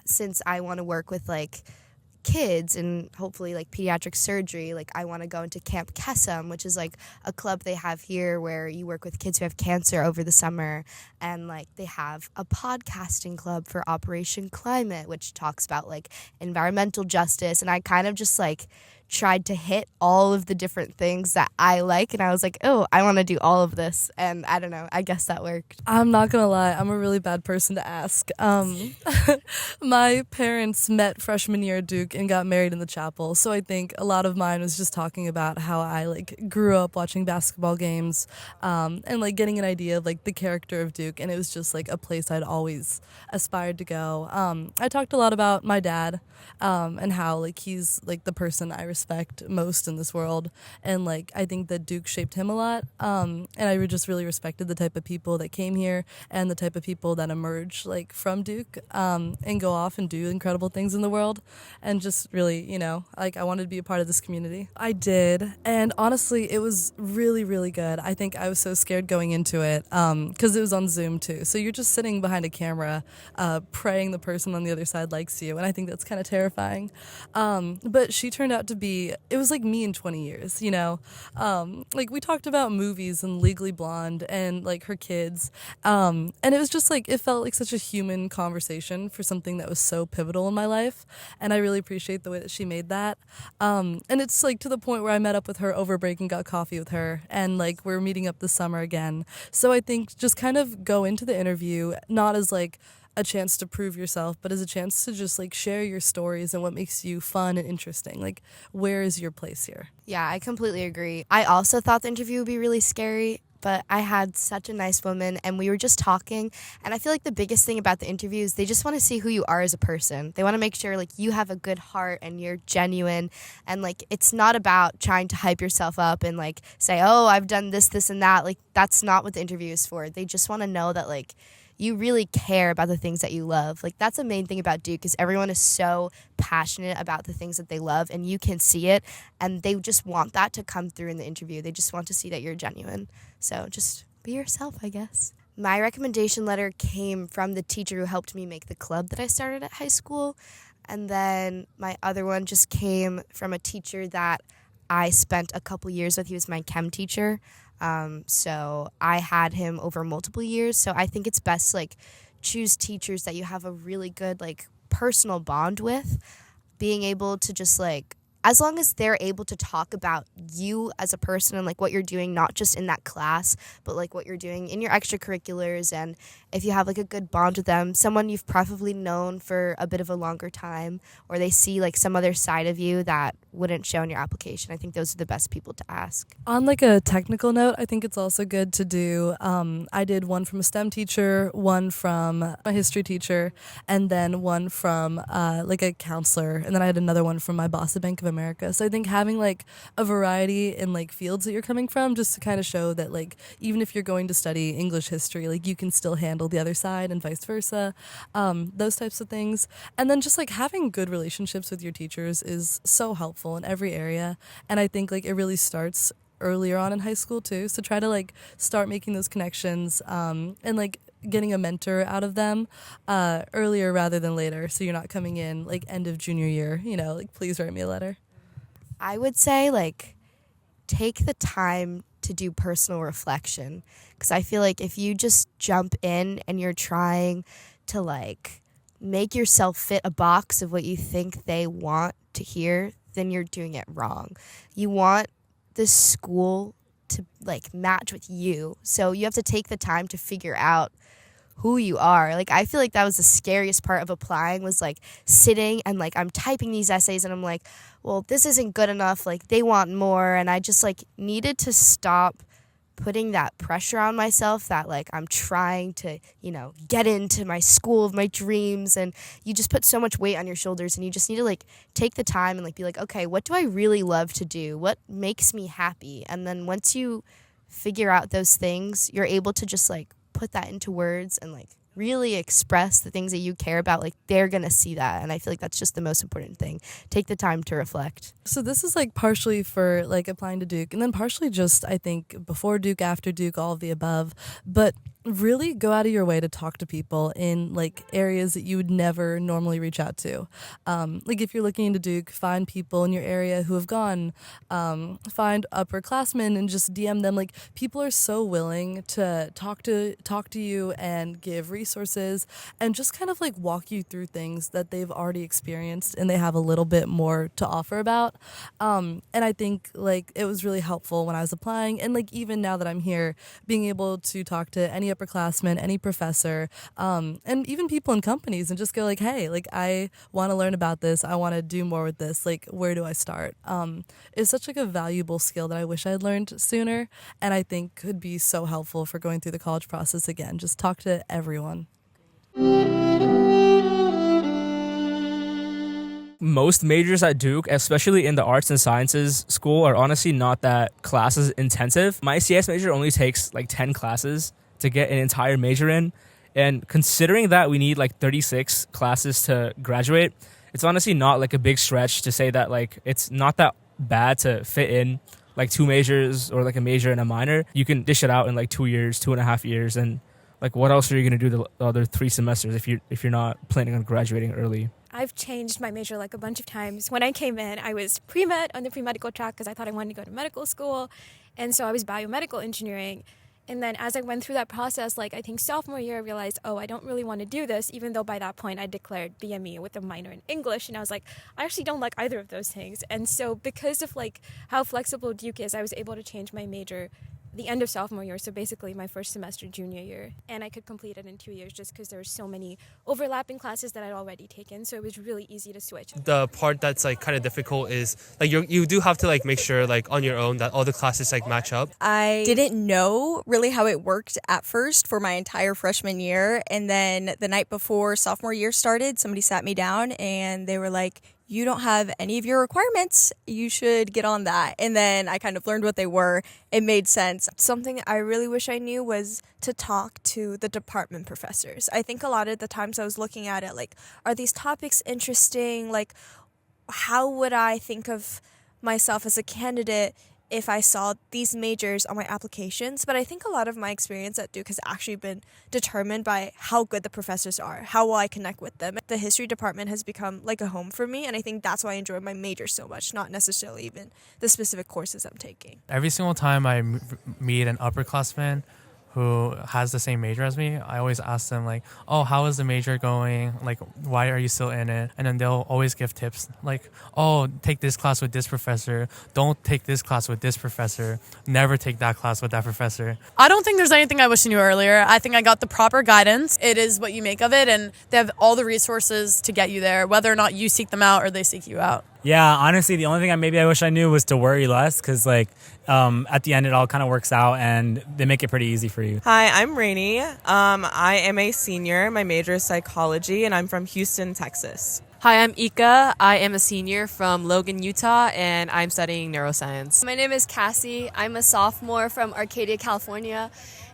since I want to work with like kids and hopefully like pediatric surgery, like I want to go into Camp Kesem, which is like a club they have here where you work with kids who have cancer over the summer, and like they have a podcasting club for Operation Climate, which talks about like environmental justice. And I kind of just like tried to hit all of the different things that I like, and I was like, oh, I want to do all of this, and I don't know, I guess that worked. I'm not gonna lie, I'm a really bad person to ask. My parents met freshman year at Duke and got married in the chapel, so I think a lot of mine was just talking about how I like grew up watching basketball games, and like getting an idea of like the character of Duke, and it was just like a place I'd always aspired to go. I talked a lot about my dad, and how like he's like the person I respect most in this world, and like I think that Duke shaped him a lot, and I just really respected the type of people that came here and the type of people that emerge like from Duke, and go off and do incredible things in the world, and just really, you know, like I wanted to be a part of this community. I did, and honestly it was really, really good. I think I was so scared going into it, because it was on Zoom too, so you're just sitting behind a camera, praying the person on the other side likes you, and I think that's kind of terrifying, but she turned out to be, it was like me in 20 years, you know, like we talked about movies and Legally Blonde and like her kids, and it was just like, it felt like such a human conversation for something that was so pivotal in my life, and I really appreciate the way that she made that, and it's like to the point where I met up with her over break and got coffee with her, and like we're meeting up this summer again. So I think just kind of go into the interview not as like a chance to prove yourself, but as a chance to just like share your stories and what makes you fun and interesting. Like, where is your place here? Yeah, I completely agree. I also thought the interview would be really scary, but I had such a nice woman, and we were just talking, and I feel like the biggest thing about the interview is they just want to see who you are as a person. They want to make sure like you have a good heart and you're genuine, and like it's not about trying to hype yourself up and like say, oh, I've done this, this, and that. Like that's not what the interview is for. They just want to know that like you really care about the things that you love. Like that's the main thing about Duke, is everyone is so passionate about the things that they love, and you can see it, and they just want that to come through in the interview. They just want to see that you're genuine. So just be yourself, I guess. My recommendation letter came from the teacher who helped me make the club that I started at high school, and then my other one just came from a teacher that I spent a couple years with. He was my chem teacher. So I had him over multiple years. So I think it's best to like choose teachers that you have a really good like personal bond with, being able to just like, as long as they're able to talk about you as a person and like what you're doing, not just in that class, but like what you're doing in your extracurriculars. And if you have like a good bond with them, someone you've probably known for a bit of a longer time, or they see like some other side of you that wouldn't show in your application, I think those are the best people to ask. On like a technical note, I think it's also good to do, I did one from a STEM teacher, one from a history teacher, and then one from like a counselor, and then I had another one from my boss at Bank of America. America. So I think having like a variety in like fields that you're coming from, just to kind of show that like even if you're going to study English history, like you can still handle the other side and vice versa, those types of things. And then just like having good relationships with your teachers is so helpful in every area. And I think like it really starts earlier on in high school too. So try to like start making those connections and like getting a mentor out of them earlier rather than later. So you're not coming in like end of junior year, like please write me a letter. I would say like take the time to do personal reflection, because I feel like if you just jump in and you're trying to like make yourself fit a box of what you think they want to hear, then you're doing it wrong. You want this school to like match with you. So you have to take the time to figure out who you are. Like I feel like that was the scariest part of applying, was like sitting and like I'm typing these essays and I'm like, well, this isn't good enough. Like they want more. And I just like needed to stop putting that pressure on myself that like I'm trying to, get into my school of my dreams, and you just put so much weight on your shoulders, and you just need to like take the time and like be like, okay, what do I really love to do? What makes me happy? And then once you figure out those things, you're able to just like put that into words and like really express the things that you care about. Like they're gonna see that, and I feel like that's just the most important thing. Take the time to reflect. So this is like partially for like applying to Duke, and then partially just I think before Duke, after Duke, all of the above. But really go out of your way to talk to people in like areas that you would never normally reach out to. Like if you're looking into Duke, find people in your area who have gone, find upperclassmen and just DM them. Like people are so willing to talk to you and give resources and just kind of like walk you through things that they've already experienced and they have a little bit more to offer about. And I think like it was really helpful when I was applying, and like even now that I'm here, being able to talk to any upperclassmen, any professor, and even people in companies, and just go like, hey, like I want to learn about this, I want to do more with this, like where do I start? It's such like a valuable skill that I wish I had learned sooner, and I think could be so helpful for going through the college process again. Just talk to everyone. Most majors at Duke, especially in the arts and sciences school, are honestly not that classes intensive. My CS major only takes like 10 classes to get an entire major in. And considering that we need like 36 classes to graduate, it's honestly not like a big stretch to say that like it's not that bad to fit in like 2 majors or like a major and a minor. You can dish it out in like 2 years, 2.5 years, and like what else are you going to do the other 3 semesters if you're not planning on graduating early? I've changed my major like a bunch of times. When I came in, I was pre-med on the pre-medical track because I thought I wanted to go to medical school. And so I was biomedical engineering. And then as I went through that process, like I think sophomore year, I realized, I don't really want to do this, even though by that point I declared BME with a minor in English. And I was like, I actually don't like either of those things. And so because of like how flexible Duke is, I was able to change my major the end of sophomore year, so basically my first semester junior year, and I could complete it in 2 years just because there were so many overlapping classes that I'd already taken, so it was really easy to switch. The part that's like kind of difficult is like you do have to like make sure like on your own that all the classes like match up. I didn't know really how it worked at first for my entire freshman year, and then the night before sophomore year started, somebody sat me down and they were like, you don't have any of your requirements, you should get on that. And then I kind of learned what they were. It made sense. Something I really wish I knew was to talk to the department professors. I think a lot of the times I was looking at it like, are these topics interesting? Like, how would I think of myself as a candidate if I saw these majors on my applications? But I think a lot of my experience at Duke has actually been determined by how good the professors are, how will I connect with them. The history department has become like a home for me, and I think that's why I enjoy my major so much, not necessarily even the specific courses I'm taking. Every single time I meet an upperclassman who has the same major as me, I always ask them like, oh, how is the major going? Like, why are you still in it? And then they'll always give tips like, oh, take this class with this professor. Don't take this class with this professor. Never take that class with that professor. I don't think there's anything I wish I knew earlier. I think I got the proper guidance. It is what you make of it, and they have all the resources to get you there, whether or not you seek them out or they seek you out. Yeah, honestly, the only thing I wish I knew was to worry less, because at the end it all kind of works out and they make it pretty easy for you. Hi, I'm Rainey. I am a senior. My major is psychology, and I'm from Houston, Texas. Hi, I'm Ika. I am a senior from Logan, Utah, and I'm studying neuroscience. My name is Cassie. I'm a sophomore from Arcadia, California,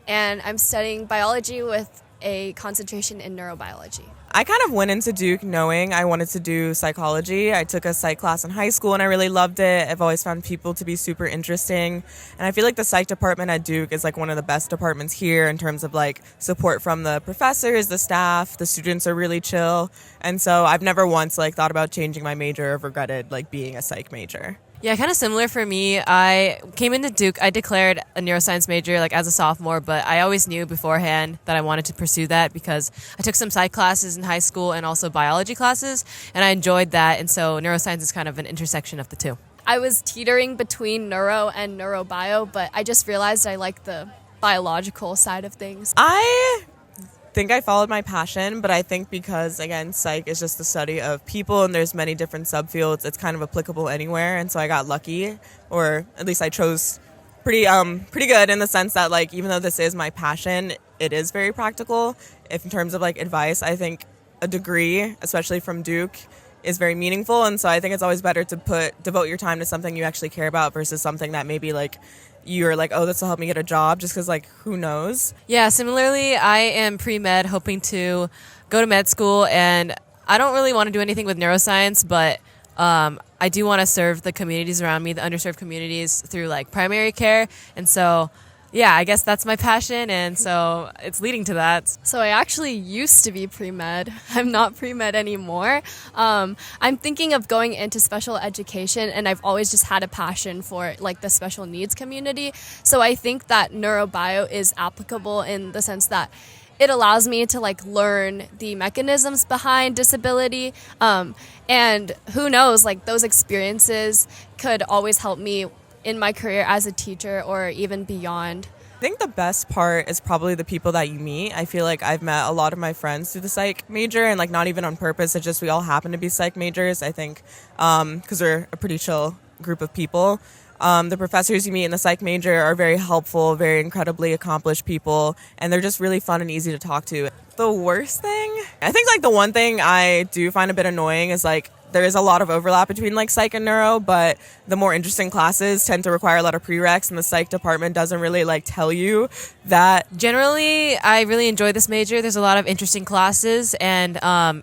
and I'm studying biology with a concentration in neurobiology. I kind of went into Duke knowing I wanted to do psychology. I took a psych class in high school and I really loved it. I've always found people to be super interesting. And I feel like the psych department at Duke is like one of the best departments here in terms of like support from the professors, the staff, the students are really chill. And so I've never once like thought about changing my major or regretted like being a psych major. Yeah, kind of similar for me. I came into Duke, I declared a neuroscience major like as a sophomore, but I always knew beforehand that I wanted to pursue that because I took some psych classes in high school and also biology classes, and I enjoyed that, and so neuroscience is kind of an intersection of the two. I was teetering between neuro and neurobio, but I just realized I like the biological side of things. I think I followed my passion, but I think because again psych is just the study of people and there's many different subfields, it's kind of applicable anywhere, and so I got lucky, or at least I chose pretty good in the sense that like even though this is my passion, it is very practical. If in terms of like advice, I think a degree, especially from Duke, is very meaningful, and so I think it's always better to devote your time to something you actually care about versus something that maybe like you're like, oh, this will help me get a job, just because like who knows. Yeah, similarly, I am pre-med, hoping to go to med school, and I don't really want to do anything with neuroscience, but I do want to serve the communities around me, the underserved communities, through like primary care, and so yeah, I guess that's my passion, and so it's leading to that. So I actually used to be pre-med. I'm not pre-med anymore. I'm thinking of going into special education, and I've always just had a passion for like the special needs community. So I think that neurobio is applicable in the sense that it allows me to like learn the mechanisms behind disability. And who knows, like those experiences could always help me in my career as a teacher or even beyond. I think the best part is probably the people that you meet. I feel like I've met a lot of my friends through the psych major, and like not even on purpose, it's just we all happen to be psych majors, I think, because we're a pretty chill group of people. The professors you meet in the psych major are very helpful, very incredibly accomplished people, and they're just really fun and easy to talk to. The worst thing? I think like the one thing I do find a bit annoying is like there is a lot of overlap between like psych and neuro, but the more interesting classes tend to require a lot of prereqs, and the psych department doesn't really like tell you that. Generally, I really enjoy this major. There's a lot of interesting classes, and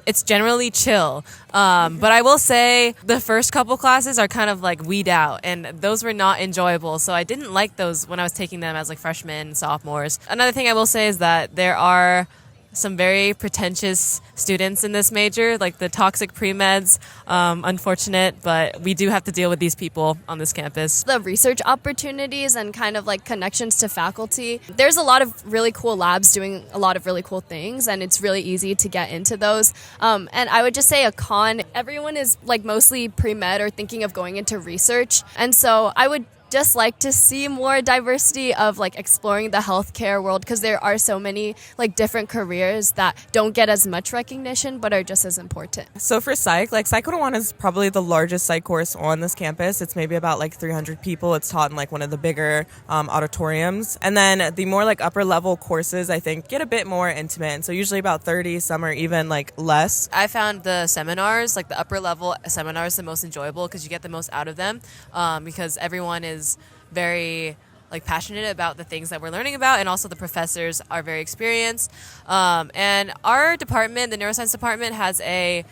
it's generally chill. But I will say the first couple classes are kind of like weed out, and those were not enjoyable. So I didn't like those when I was taking them as like freshmen and sophomores. Another thing I will say is that there are some very pretentious students in this major, like the toxic pre-meds. Unfortunate, but we do have to deal with these people on this campus. The research opportunities and kind of like connections to faculty. There's a lot of really cool labs doing a lot of really cool things, and it's really easy to get into those. And I would just say a con, everyone is like mostly pre-med or thinking of going into research. And so I would just like to see more diversity of like exploring the healthcare world, because there are so many like different careers that don't get as much recognition but are just as important. So for psych, like Psych 101 is probably the largest psych course on this campus. It's maybe about like 300 people. It's taught in like one of the bigger auditoriums. And then the more like upper level courses, I think, get a bit more intimate. And so usually about 30, some are even like less. I found the seminars, like the upper level seminars, the most enjoyable because you get the most out of them, because everyone is very like passionate about the things that we're learning about, and also the professors are very experienced. And our department, the neuroscience department, has a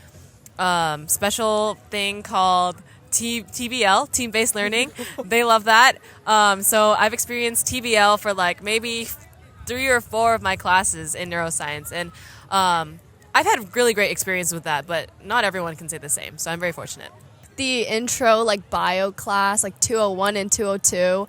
special thing called TBL, team-based learning. They love that. So I've experienced TBL for like maybe 3 or 4 of my classes in neuroscience, and I've had really great experience with that, but not everyone can say the same, so I'm very fortunate. The intro like bio class, like 201 and 202,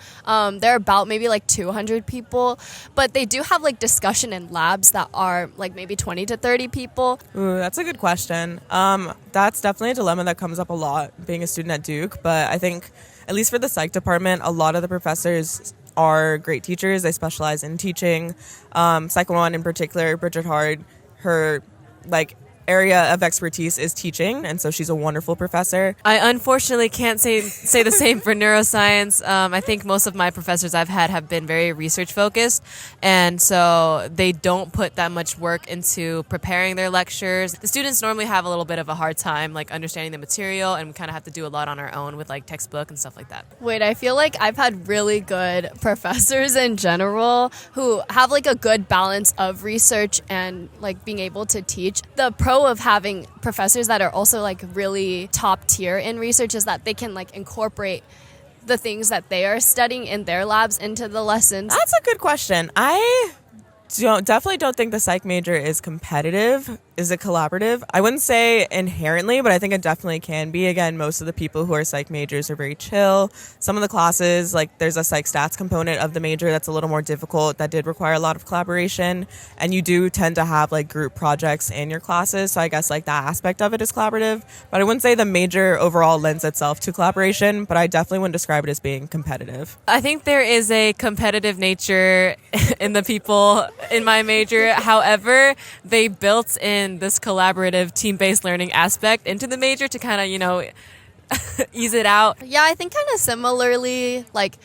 they're about maybe like 200 people, but they do have like discussion and labs that are like maybe 20 to 30 people. Ooh, that's a good question. That's definitely a dilemma that comes up a lot being a student at Duke, but I think at least for the psych department, a lot of the professors are great teachers. They specialize in teaching. Psych 101 in particular, Bridget Hard, her like area of expertise is teaching, and so she's a wonderful professor. I unfortunately can't say the same for neuroscience. I think most of my professors I've had have been very research focused, and so they don't put that much work into preparing their lectures. The students normally have a little bit of a hard time like understanding the material, and we kind of have to do a lot on our own with like textbook and stuff like that. Wait, I feel like I've had really good professors in general who have like a good balance of research and like being able to teach. The pro of having professors that are also like really top tier in research is that they can like incorporate the things that they are studying in their labs into the lessons. That's a good question. I definitely don't think the psych major is competitive. Is it collaborative? I wouldn't say inherently, but I think it definitely can be. Again, most of the people who are psych majors are very chill. Some of the classes, like there's a psych stats component of the major that's a little more difficult, that did require a lot of collaboration. And you do tend to have like group projects in your classes. So I guess like that aspect of it is collaborative. But I wouldn't say the major overall lends itself to collaboration, but I definitely wouldn't describe it as being competitive. I think there is a competitive nature in the people in my major. However, they built in this collaborative team-based learning aspect into the major to kind of, ease it out. Yeah, I think kind of similarly, like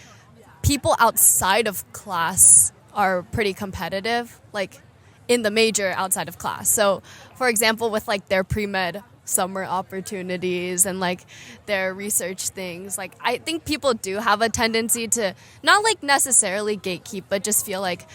people outside of class are pretty competitive, like in the major outside of class. So, for example, with like their pre-med summer opportunities and like their research things, like I think people do have a tendency to not like necessarily gatekeep, but just feel like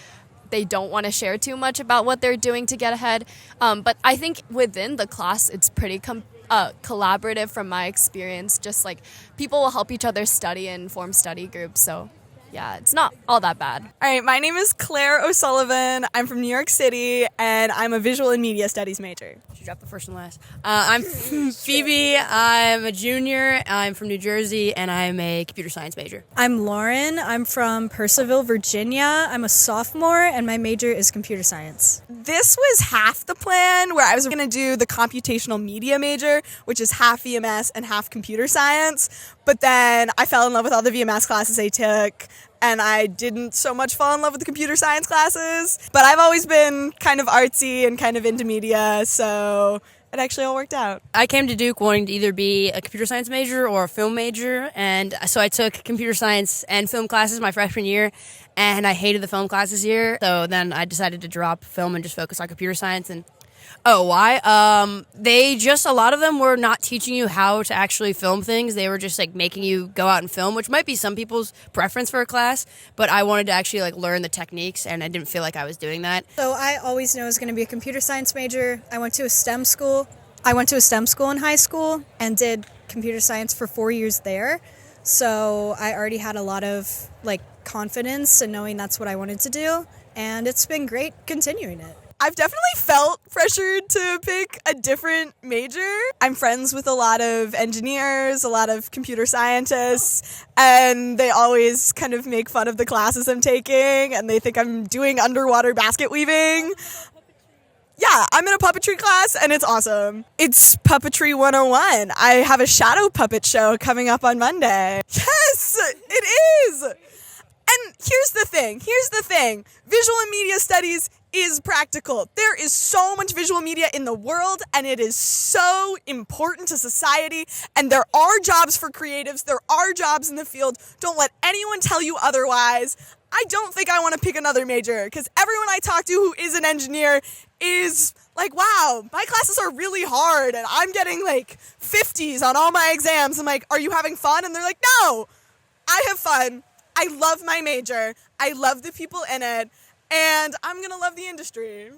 they don't want to share too much about what they're doing to get ahead. But I think within the class, it's pretty collaborative from my experience. Just like people will help each other study and form study groups. So yeah, it's not all that bad. All right, my name is Claire O'Sullivan. I'm from New York City, and I'm a visual and media studies major. Should drop the first and last. I'm Phoebe. I'm a junior. I'm from New Jersey, and I'm a computer science major. I'm Lauren. I'm from Purcellville, Virginia. I'm a sophomore, and my major is computer science. This was half the plan, where I was going to do the computational media major, which is half VMS and half computer science. But then I fell in love with all the VMS classes I took, and I didn't so much fall in love with the computer science classes. But I've always been kind of artsy and kind of into media, so it actually all worked out. I came to Duke wanting to either be a computer science major or a film major, and so I took computer science and film classes my freshman year, and I hated the film classes here. So then I decided to drop film and just focus on computer science. And why? A lot of them were not teaching you how to actually film things. They were just like making you go out and film, which might be some people's preference for a class, but I wanted to actually like learn the techniques, and I didn't feel like I was doing that. So I always knew I was going to be a computer science major. I went to a STEM school. I went to a STEM school in high school and did computer science for 4 years there. So I already had a lot of like confidence in knowing that's what I wanted to do, and it's been great continuing it. I've definitely felt pressured to pick a different major. I'm friends with a lot of engineers, a lot of computer scientists, and they always kind of make fun of the classes I'm taking, and they think I'm doing underwater basket weaving. Yeah, I'm in a puppetry class, and it's awesome. It's Puppetry 101. I have a shadow puppet show coming up on Monday. Yes, it is! And here's the thing. Visual and media studies is practical. There is so much visual media in the world, and it is so important to society, and there are jobs for creatives. There are jobs in the field. Don't let anyone tell you otherwise. I don't think I want to pick another major, because everyone I talk to who is an engineer is like, wow, my classes are really hard, and I'm getting like 50s on all my exams. I'm like, are you having fun? And they're like, no, I have fun. I love my major. I love the people in it. And I'm going to love the industry.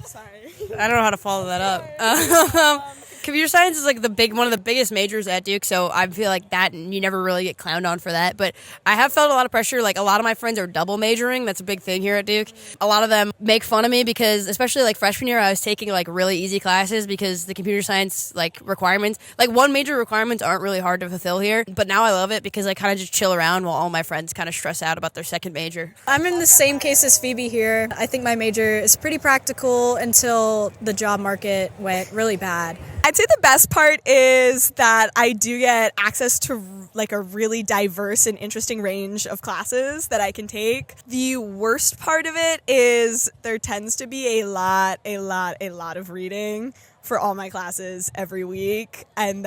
Sorry. I don't know how to follow that up. Computer science is like one of the biggest majors at Duke, so I feel like that, and you never really get clowned on for that. But I have felt a lot of pressure. Like a lot of my friends are double majoring. That's a big thing here at Duke. A lot of them make fun of me because, especially like freshman year, I was taking like really easy classes because the computer science like requirements, like one major requirements aren't really hard to fulfill here. But now I love it because I kind of just chill around while all my friends kind of stress out about their second major. I'm in the same case as Phoebe here. I think my major is pretty practical until the job market went really bad. I I'd say the best part is that I do get access to like a really diverse and interesting range of classes that I can take. The worst part of it is there tends to be a lot of reading for all my classes every week, and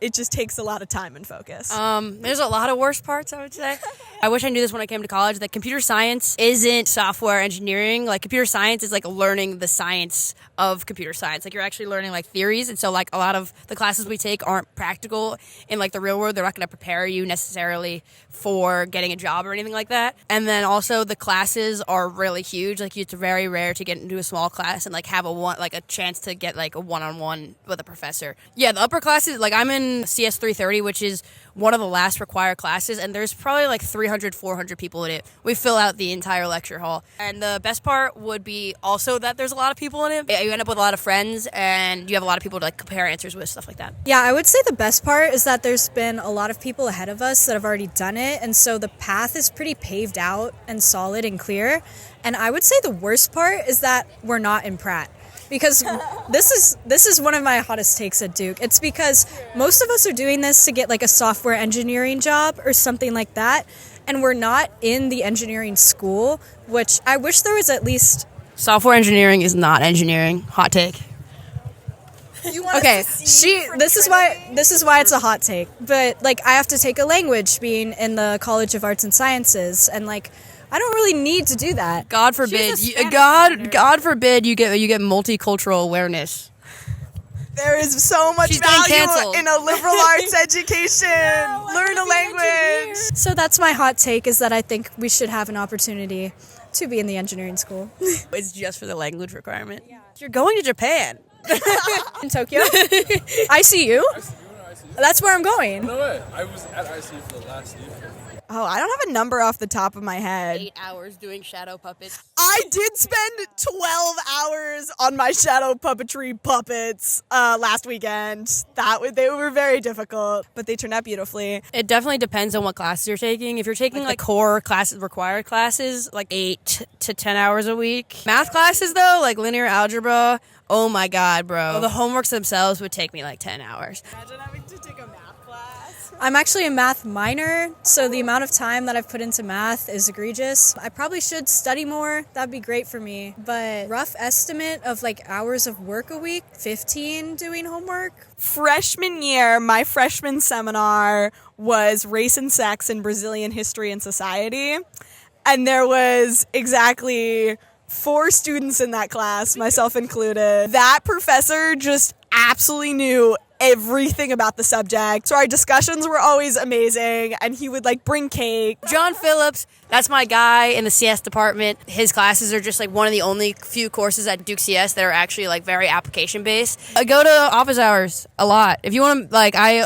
it just takes a lot of time and focus. There's a lot of worst parts, I would say. I wish I knew this when I came to college, that computer science isn't software engineering. Like, computer science is like learning the science of computer science. Like, you're actually learning like theories, and so like a lot of the classes we take aren't practical in like the real world. They're not going to prepare you necessarily for getting a job or anything like that. And then also the classes are really huge. Like, it's very rare to get into a small class and like have a chance to get like a one-on-one with a professor. Yeah, the upper classes, like I'm in CS 330, which is one of the last required classes, and there's probably like 300, 400 people in it. We fill out the entire lecture hall. And the best part would be also that there's a lot of people in it. You end up with a lot of friends, and you have a lot of people to like compare answers with, stuff like that. Yeah, I would say the best part is that there's been a lot of people ahead of us that have already done it, and so the path is pretty paved out and solid and clear. And I would say the worst part is that we're not in Pratt. Because this is one of my hottest takes at Duke. It's because most of us are doing this to get like a software engineering job or something like that, and we're not in the engineering school, which I wish there was at least... Software engineering is not engineering. Hot take. Okay, this is why it's a hot take. But like, I have to take a language being in the College of Arts and Sciences, and like, I don't really need to do that. God forbid. God forbid you get multicultural awareness. There is so much value in a liberal arts education. Learn a language. So that's my hot take, is that I think we should have an opportunity to be in the engineering school. It's just for the language requirement. Yeah. You're going to Japan. In Tokyo? ICU? That's where I'm going. No way. I was at ICU for the last year. Oh, I don't have a number off the top of my head. 8 hours doing shadow puppets. I did spend 12 hours on my shadow puppetry puppets last weekend. They were very difficult, but they turned out beautifully. It definitely depends on what classes you're taking. If you're taking like core classes, required classes, like 8 to 10 hours a week. Math classes though, like linear algebra, oh my God, bro. The homeworks themselves would take me like 10 hours. Imagine having to take a math class. I'm actually a math minor, so the amount of time that I've put into math is egregious. I probably should study more. That'd be great for me. But rough estimate of like hours of work a week, 15 doing homework. Freshman year, my freshman seminar was race and sex in Brazilian history and society. And there was exactly 4 students in that class, myself included. That professor just absolutely knew everything about the subject. So our discussions were always amazing, and he would like bring cake. John Phillips, that's my guy in the CS department. His classes are just like one of the only few courses at Duke CS that are actually like very application based. I go to office hours a lot. If you want to, like, I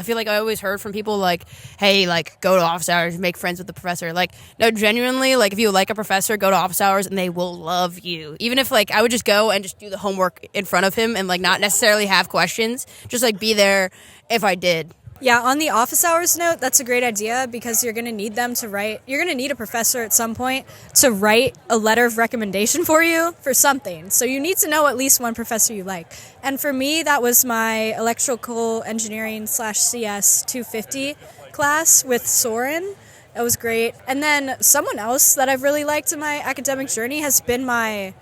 feel like I always heard from people like, hey, like, go to office hours, make friends with the professor. Like, no, genuinely, like, if you like a professor, go to office hours and they will love you. Even if like I would just go and just do the homework in front of him and like not necessarily have questions, just like be there if I did. Yeah, on the office hours note, that's a great idea, because you're going to need them to write. You're going to need a professor at some point to write a letter of recommendation for you for something. So you need to know at least one professor you like. And for me, that was my electrical engineering / CS 250 class with Soren. That was great. And then someone else that I've really liked in my academic journey has been my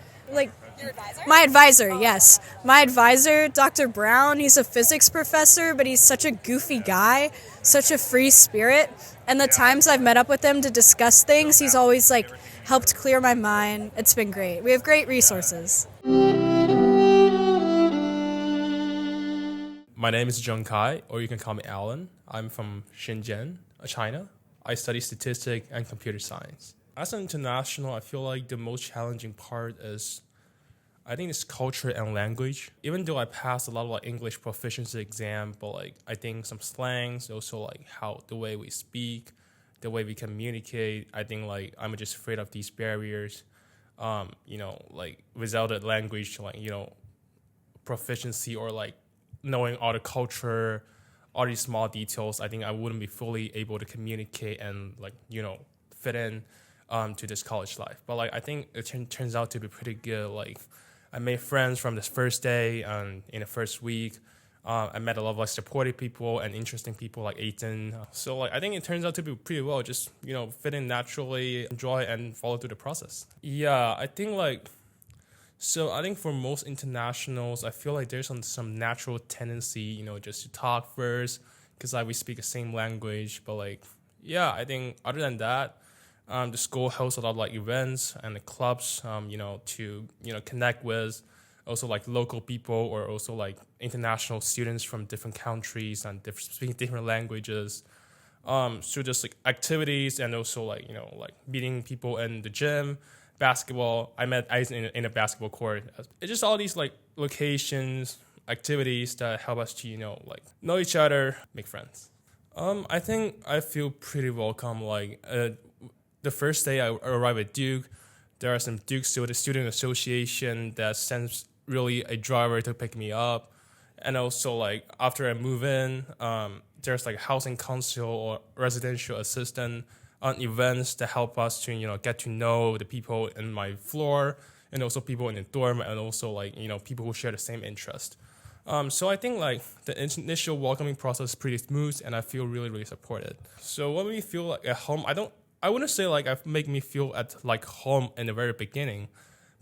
advisor, yes. My advisor, Dr. Brown, he's a physics professor, but he's such a goofy guy, such a free spirit. And the times I've met up with him to discuss things, he's always like helped clear my mind. It's been great. We have great resources. My name is Jung Kai, or you can call me Alan. I'm from Shenzhen, China. I study statistics and computer science. As an international, I feel like the most challenging part is, I think, it's culture and language. Even though I passed a lot of like English proficiency exam, but like I think some slangs, also like how the way we speak, the way we communicate, I think like I'm just afraid of these barriers. Like without a language, like, proficiency or like knowing all the culture, all these small details, I think I wouldn't be fully able to communicate and like, fit in to this college life. But like I think it turns out to be pretty good. Like I made friends from this first day and in the first week. I met a lot of like supportive people and interesting people like Ethan. So like I think it turns out to be pretty well. Just fit in naturally, enjoy and follow through the process. Yeah, I think like. So I think for most internationals, I feel like there's some natural tendency, just to talk first, because like we speak the same language. But like, yeah, I think other than that, the school hosts a lot of like events and the clubs, to connect with also like local people or also like international students from different countries and speaking different languages. So just like activities and also like like meeting people in the gym. Basketball. I met Ice in a basketball court. It's just all these like locations, activities that help us to like know each other, make friends. I think I feel pretty welcome. Like the first day I arrived at Duke, there are some Duke student association that sends really a driver to pick me up, and also like after I move in, there's like housing council or residential assistant on events that help us to get to know the people in my floor and also people in the dorm and also like people who share the same interest. So I think like the initial welcoming process is pretty smooth and I feel really really supported. So what made me feel like at home, I wouldn't say like I make me feel at like home in the very beginning,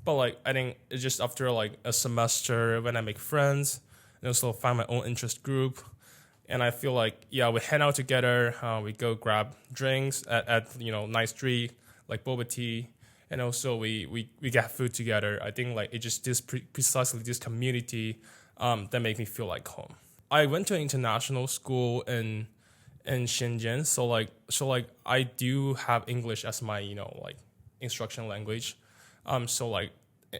but like I think it's just after like a semester when I make friends and also find my own interest group. And I feel like, yeah, we hang out together. We go grab drinks at nice street, like boba tea. And also we get food together. I think like it just precisely this community that make me feel like home. I went to an international school in Shenzhen. So like I do have English as my, like instruction language. So like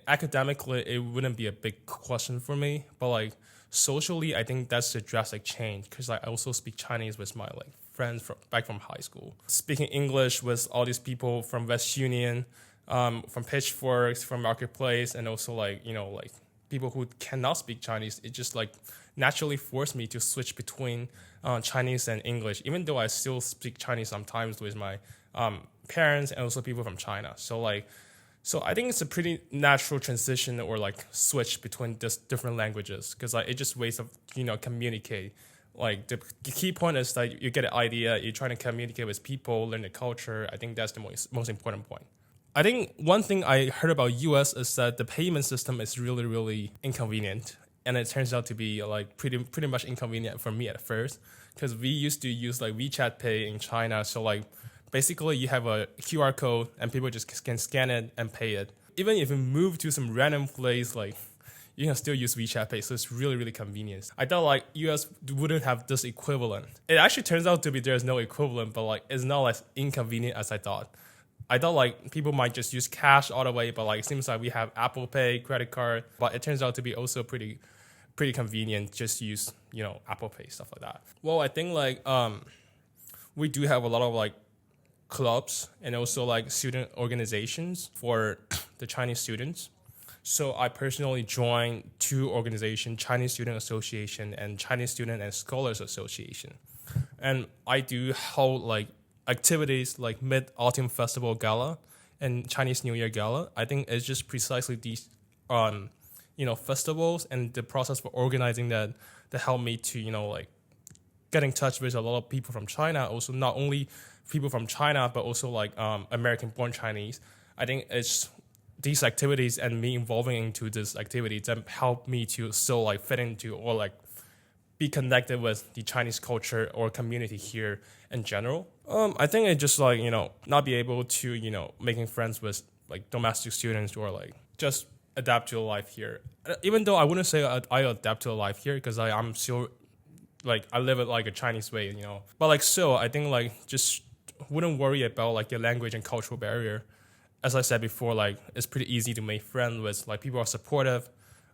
academically, it wouldn't be a big question for me. But like, socially, I think that's a drastic change because like I also speak Chinese with my like friends back from high school. Speaking English with all these people from West Union, from Pitchforks, from Marketplace, and also like like people who cannot speak Chinese. It just like naturally forced me to switch between Chinese and English, even though I still speak Chinese sometimes with my parents and also people from China. So I think it's a pretty natural transition or like switch between different languages because like it just ways of communicate. Like the key point is that you get an idea, you're trying to communicate with people, learn the culture. I think that's the most important point. I think one thing I heard about US is that the payment system is really really inconvenient, and it turns out to be like pretty much inconvenient for me at first because we used to use like WeChat Pay in China. So like. Basically, you have a QR code and people just can scan it and pay it. Even if you move to some random place, like you can still use WeChat Pay, so it's really, really convenient. I thought like US wouldn't have this equivalent. It actually turns out to be there's no equivalent, but like it's not as inconvenient as I thought. I thought like people might just use cash all the way, but like it seems like we have Apple Pay, credit card, but it turns out to be also pretty convenient. Just use Apple Pay, stuff like that. Well, I think like we do have a lot of like clubs and also like student organizations for the Chinese students. So I personally joined two organizations, Chinese Student Association and Chinese Student and Scholars Association. And I do hold like activities like Mid-Autumn Festival Gala and Chinese New Year Gala. I think it's just precisely these festivals and the process for organizing that help me to like get in touch with a lot of people from China. Also not only people from China, but also like American-born Chinese. I think it's these activities and me involving into this activity that help me to still like fit into or like be connected with the Chinese culture or community here in general. I think it just like not be able to making friends with like domestic students or like just adapt to life here. Even though I wouldn't say I adapt to life here because I'm still like I live it like a Chinese way, But like so, I think like just wouldn't worry about like your language and cultural barrier. As I said before, like it's pretty easy to make friends with like people are supportive,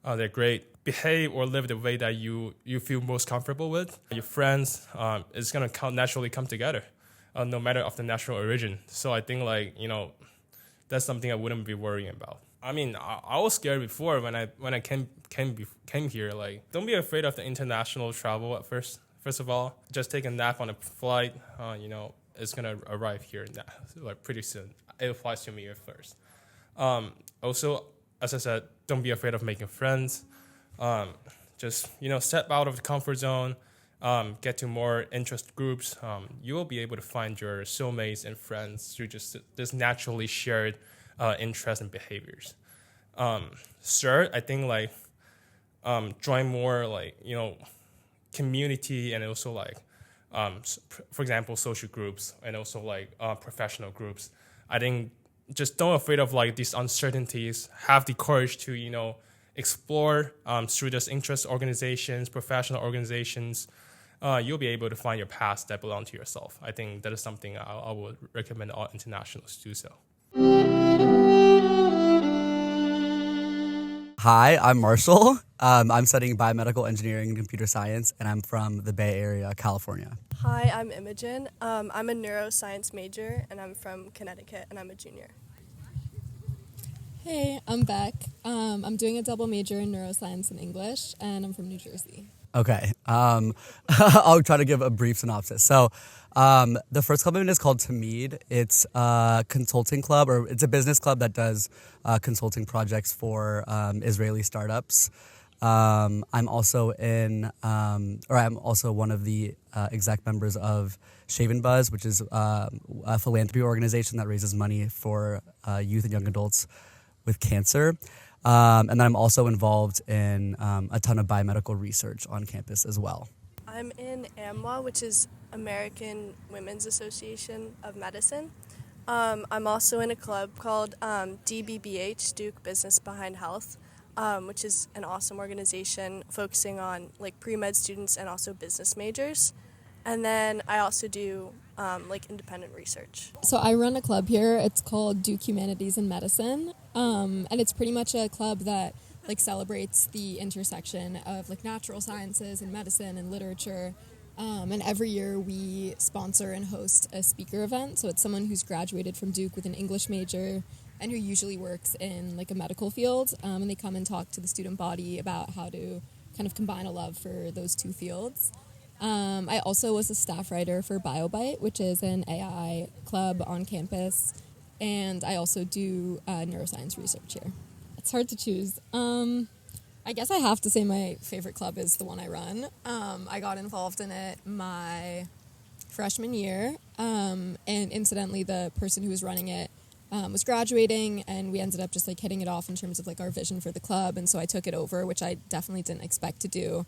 they're great, behave or live the way that you feel most comfortable with. Your friends is gonna naturally come together, no matter of the national origin. So I think like that's something I wouldn't be worrying about. I mean, I was scared before when I came here. Like, don't be afraid of the international travel at first. First of all, just take a nap on a flight. It's gonna arrive here now, like pretty soon. It applies to me at first. Also, as I said, don't be afraid of making friends. Just step out of the comfort zone. Get to more interest groups. You will be able to find your soulmates and friends through just this naturally shared interests and behaviors. Third, I think join more community and also for example, social groups and also professional groups. I think just don't afraid of these uncertainties. Have the courage to explore through those interest organizations, professional organizations. You'll be able to find your paths that belong to yourself. I think that is something I would recommend all internationals do so. Hi, I'm Marshall. I'm studying biomedical engineering and computer science, and I'm from the Bay Area, California. Hi, I'm Imogen. I'm a neuroscience major, and I'm from Connecticut, and I'm a junior. Hey, I'm Beck. I'm doing a double major in neuroscience and English, and I'm from New Jersey. Okay, I'll try to give a brief synopsis. So the first club event is called Tamid. It's a consulting club, or it's a business club that does consulting projects for Israeli startups. I'm also one of the exec members of Shave and Buzz, which is a philanthropy organization that raises money for youth and young adults with cancer. And then I'm also involved in a ton of biomedical research on campus as well. I'm in AMWA, which is American Women's Association of Medicine. I'm also in a club called DBBH, Duke Business Behind Health, which is an awesome organization focusing on pre-med students and also business majors. And then I also do independent research. So I run a club here. It's called Duke Humanities and Medicine, and it's pretty much a club that celebrates the intersection of natural sciences and medicine and literature. And every year we sponsor and host a speaker event. So it's someone who's graduated from Duke with an English major and who usually works in a medical field. And they come and talk to the student body about how to kind of combine a love for those two fields. I also was a staff writer for BioBite, which is an AI club on campus. And I also do neuroscience research here. It's hard to choose. I guess I have to say my favorite club is the one I run. I got involved in it my freshman year, and incidentally, the person who was running it was graduating, and we ended up just hitting it off in terms of our vision for the club, and so I took it over, which I definitely didn't expect to do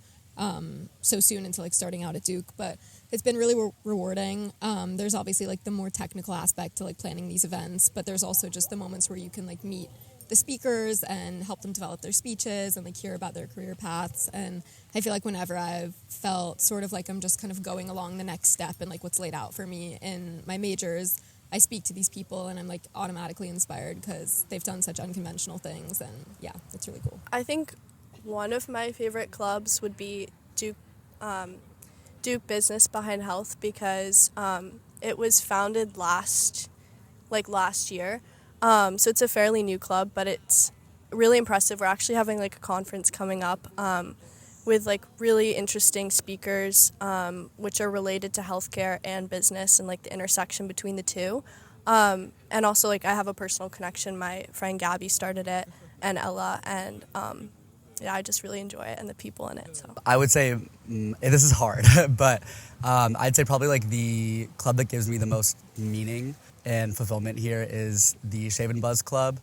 so soon into starting out at Duke, but it's been really rewarding. There's obviously the more technical aspect to planning these events, but there's also just the moments where you can meet the speakers and help them develop their speeches and hear about their career paths. And I feel whenever I've felt sort of I'm just kind of going along the next step and what's laid out for me in my majors, I speak to these people and I'm automatically inspired because they've done such unconventional things, and yeah, it's really cool. I think one of my favorite clubs would be Duke Business Behind Health because it was founded last year. So it's a fairly new club, but it's really impressive. We're actually having a conference coming up with really interesting speakers, which are related to healthcare and business and the intersection between the two. And also I have a personal connection. My friend Gabby started it, and Ella, and I just really enjoy it and the people in it. So I would say this is hard, but I'd say probably the club that gives me the most meaning and fulfillment here is the Shave and Buzz Club.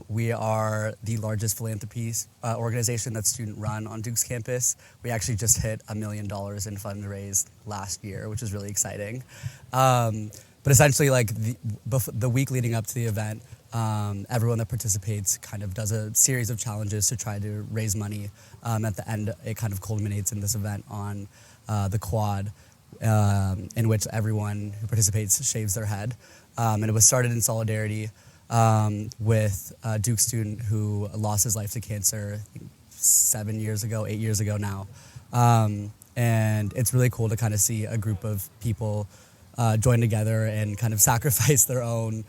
We are the largest philanthropy organization that's student-run on Duke's campus. We actually just hit $1 million in fundraise last year, which is really exciting. But essentially, the week leading up to the event, everyone that participates kind of does a series of challenges to try to raise money. At the end, it kind of culminates in this event on the quad, in which everyone who participates shaves their head. And it was started in solidarity with a Duke student who lost his life to cancer, I think 8 years ago now. And it's really cool to kind of see a group of people join together and kind of sacrifice their own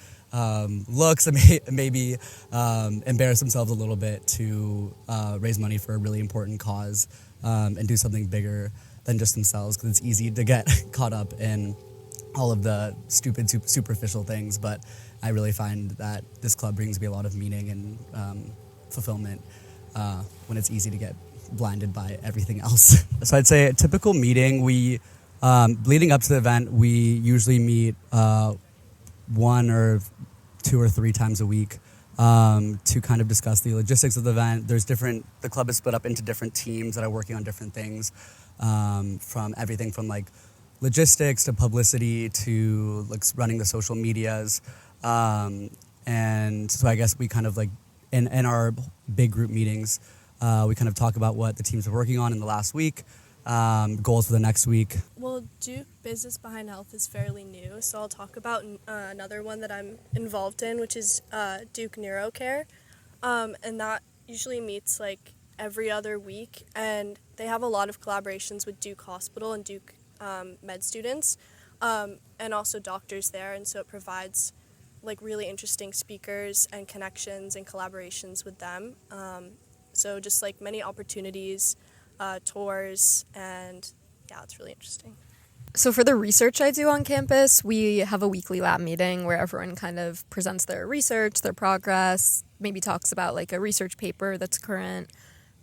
looks and maybe embarrass themselves a little bit to raise money for a really important cause and do something bigger than just themselves, because it's easy to get caught up in all of the stupid, superficial things, but I really find that this club brings me a lot of meaning and fulfillment when it's easy to get blinded by everything else. So I'd say a typical meeting, we leading up to the event, we usually meet 1 or 2 or 3 times a week to kind of discuss the logistics of the event. The club is split up into different teams that are working on different things, from everything from like logistics to publicity to like running the social medias. And so I guess we kind of like in our big group meetings, we kind of talk about what the teams are working on in the last week, goals for the next week. Well, Duke Business Behind Health is fairly new, so I'll talk about another one that I'm involved in, which is Duke NeuroCare, and that usually meets like every other week, and they have a lot of collaborations with Duke Hospital and Duke med students, and also doctors there, and so it provides like really interesting speakers and connections and collaborations with them. So just like many opportunities, tours, and yeah, it's really interesting. So for the research I do on campus, we have a weekly lab meeting where everyone kind of presents their research, their progress, maybe talks about like a research paper that's current.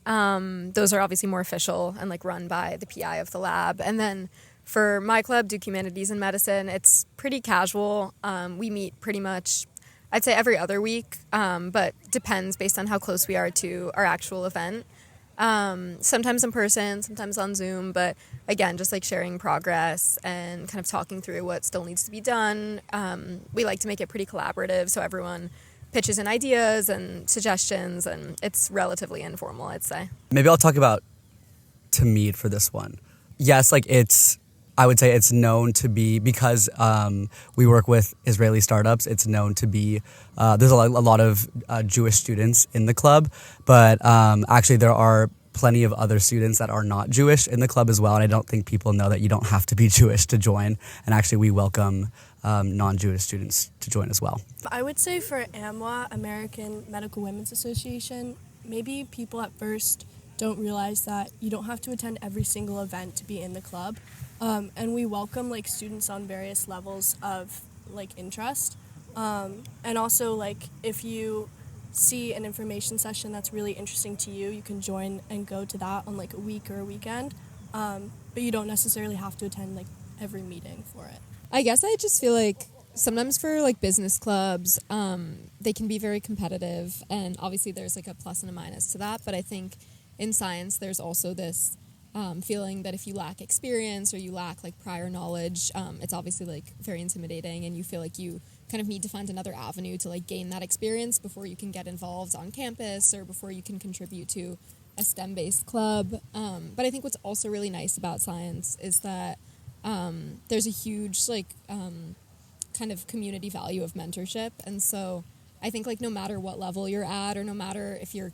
Those are obviously more official and like run by the PI of the lab. And then for my club, Duke Humanities and Medicine, it's pretty casual. We meet pretty much, I'd say every other week, but depends based on how close we are to our actual event. Sometimes in person, sometimes on Zoom, but again, just like sharing progress and kind of talking through what still needs to be done. We like to make it pretty collaborative, so everyone pitches in ideas and suggestions, and it's relatively informal, I'd say. Maybe I'll talk about to meet for this one. Yes, like I would say it's known to be, because we work with Israeli startups, it's known to be, there's a lot of Jewish students in the club, but actually there are plenty of other students that are not Jewish in the club as well, and I don't think people know that you don't have to be Jewish to join, and actually we welcome non-Jewish students to join as well. I would say for AMWA, American Medical Women's Association, maybe people at first don't realize that you don't have to attend every single event to be in the club. And we welcome like students on various levels of like interest. And also like if you see an information session that's really interesting to you, you can join and go to that on like a week or a weekend. But you don't necessarily have to attend like every meeting for it. I guess I just feel like sometimes for like business clubs, they can be very competitive, and obviously there's like a plus and a minus to that. But I think in science, there's also this feeling that if you lack experience or you lack like prior knowledge, it's obviously like very intimidating, and you feel like you kind of need to find another avenue to like gain that experience before you can get involved on campus or before you can contribute to a STEM-based club. But I think what's also really nice about science is that there's a huge like kind of community value of mentorship, and so I think like no matter what level you're at, or no matter if you're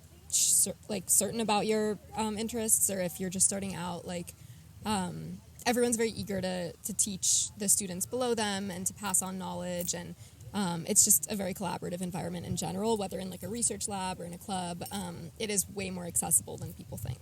like certain about your interests, or if you're just starting out, like everyone's very eager to teach the students below them and to pass on knowledge, and it's just a very collaborative environment in general, whether in like a research lab or in a club. It is way more accessible than people think.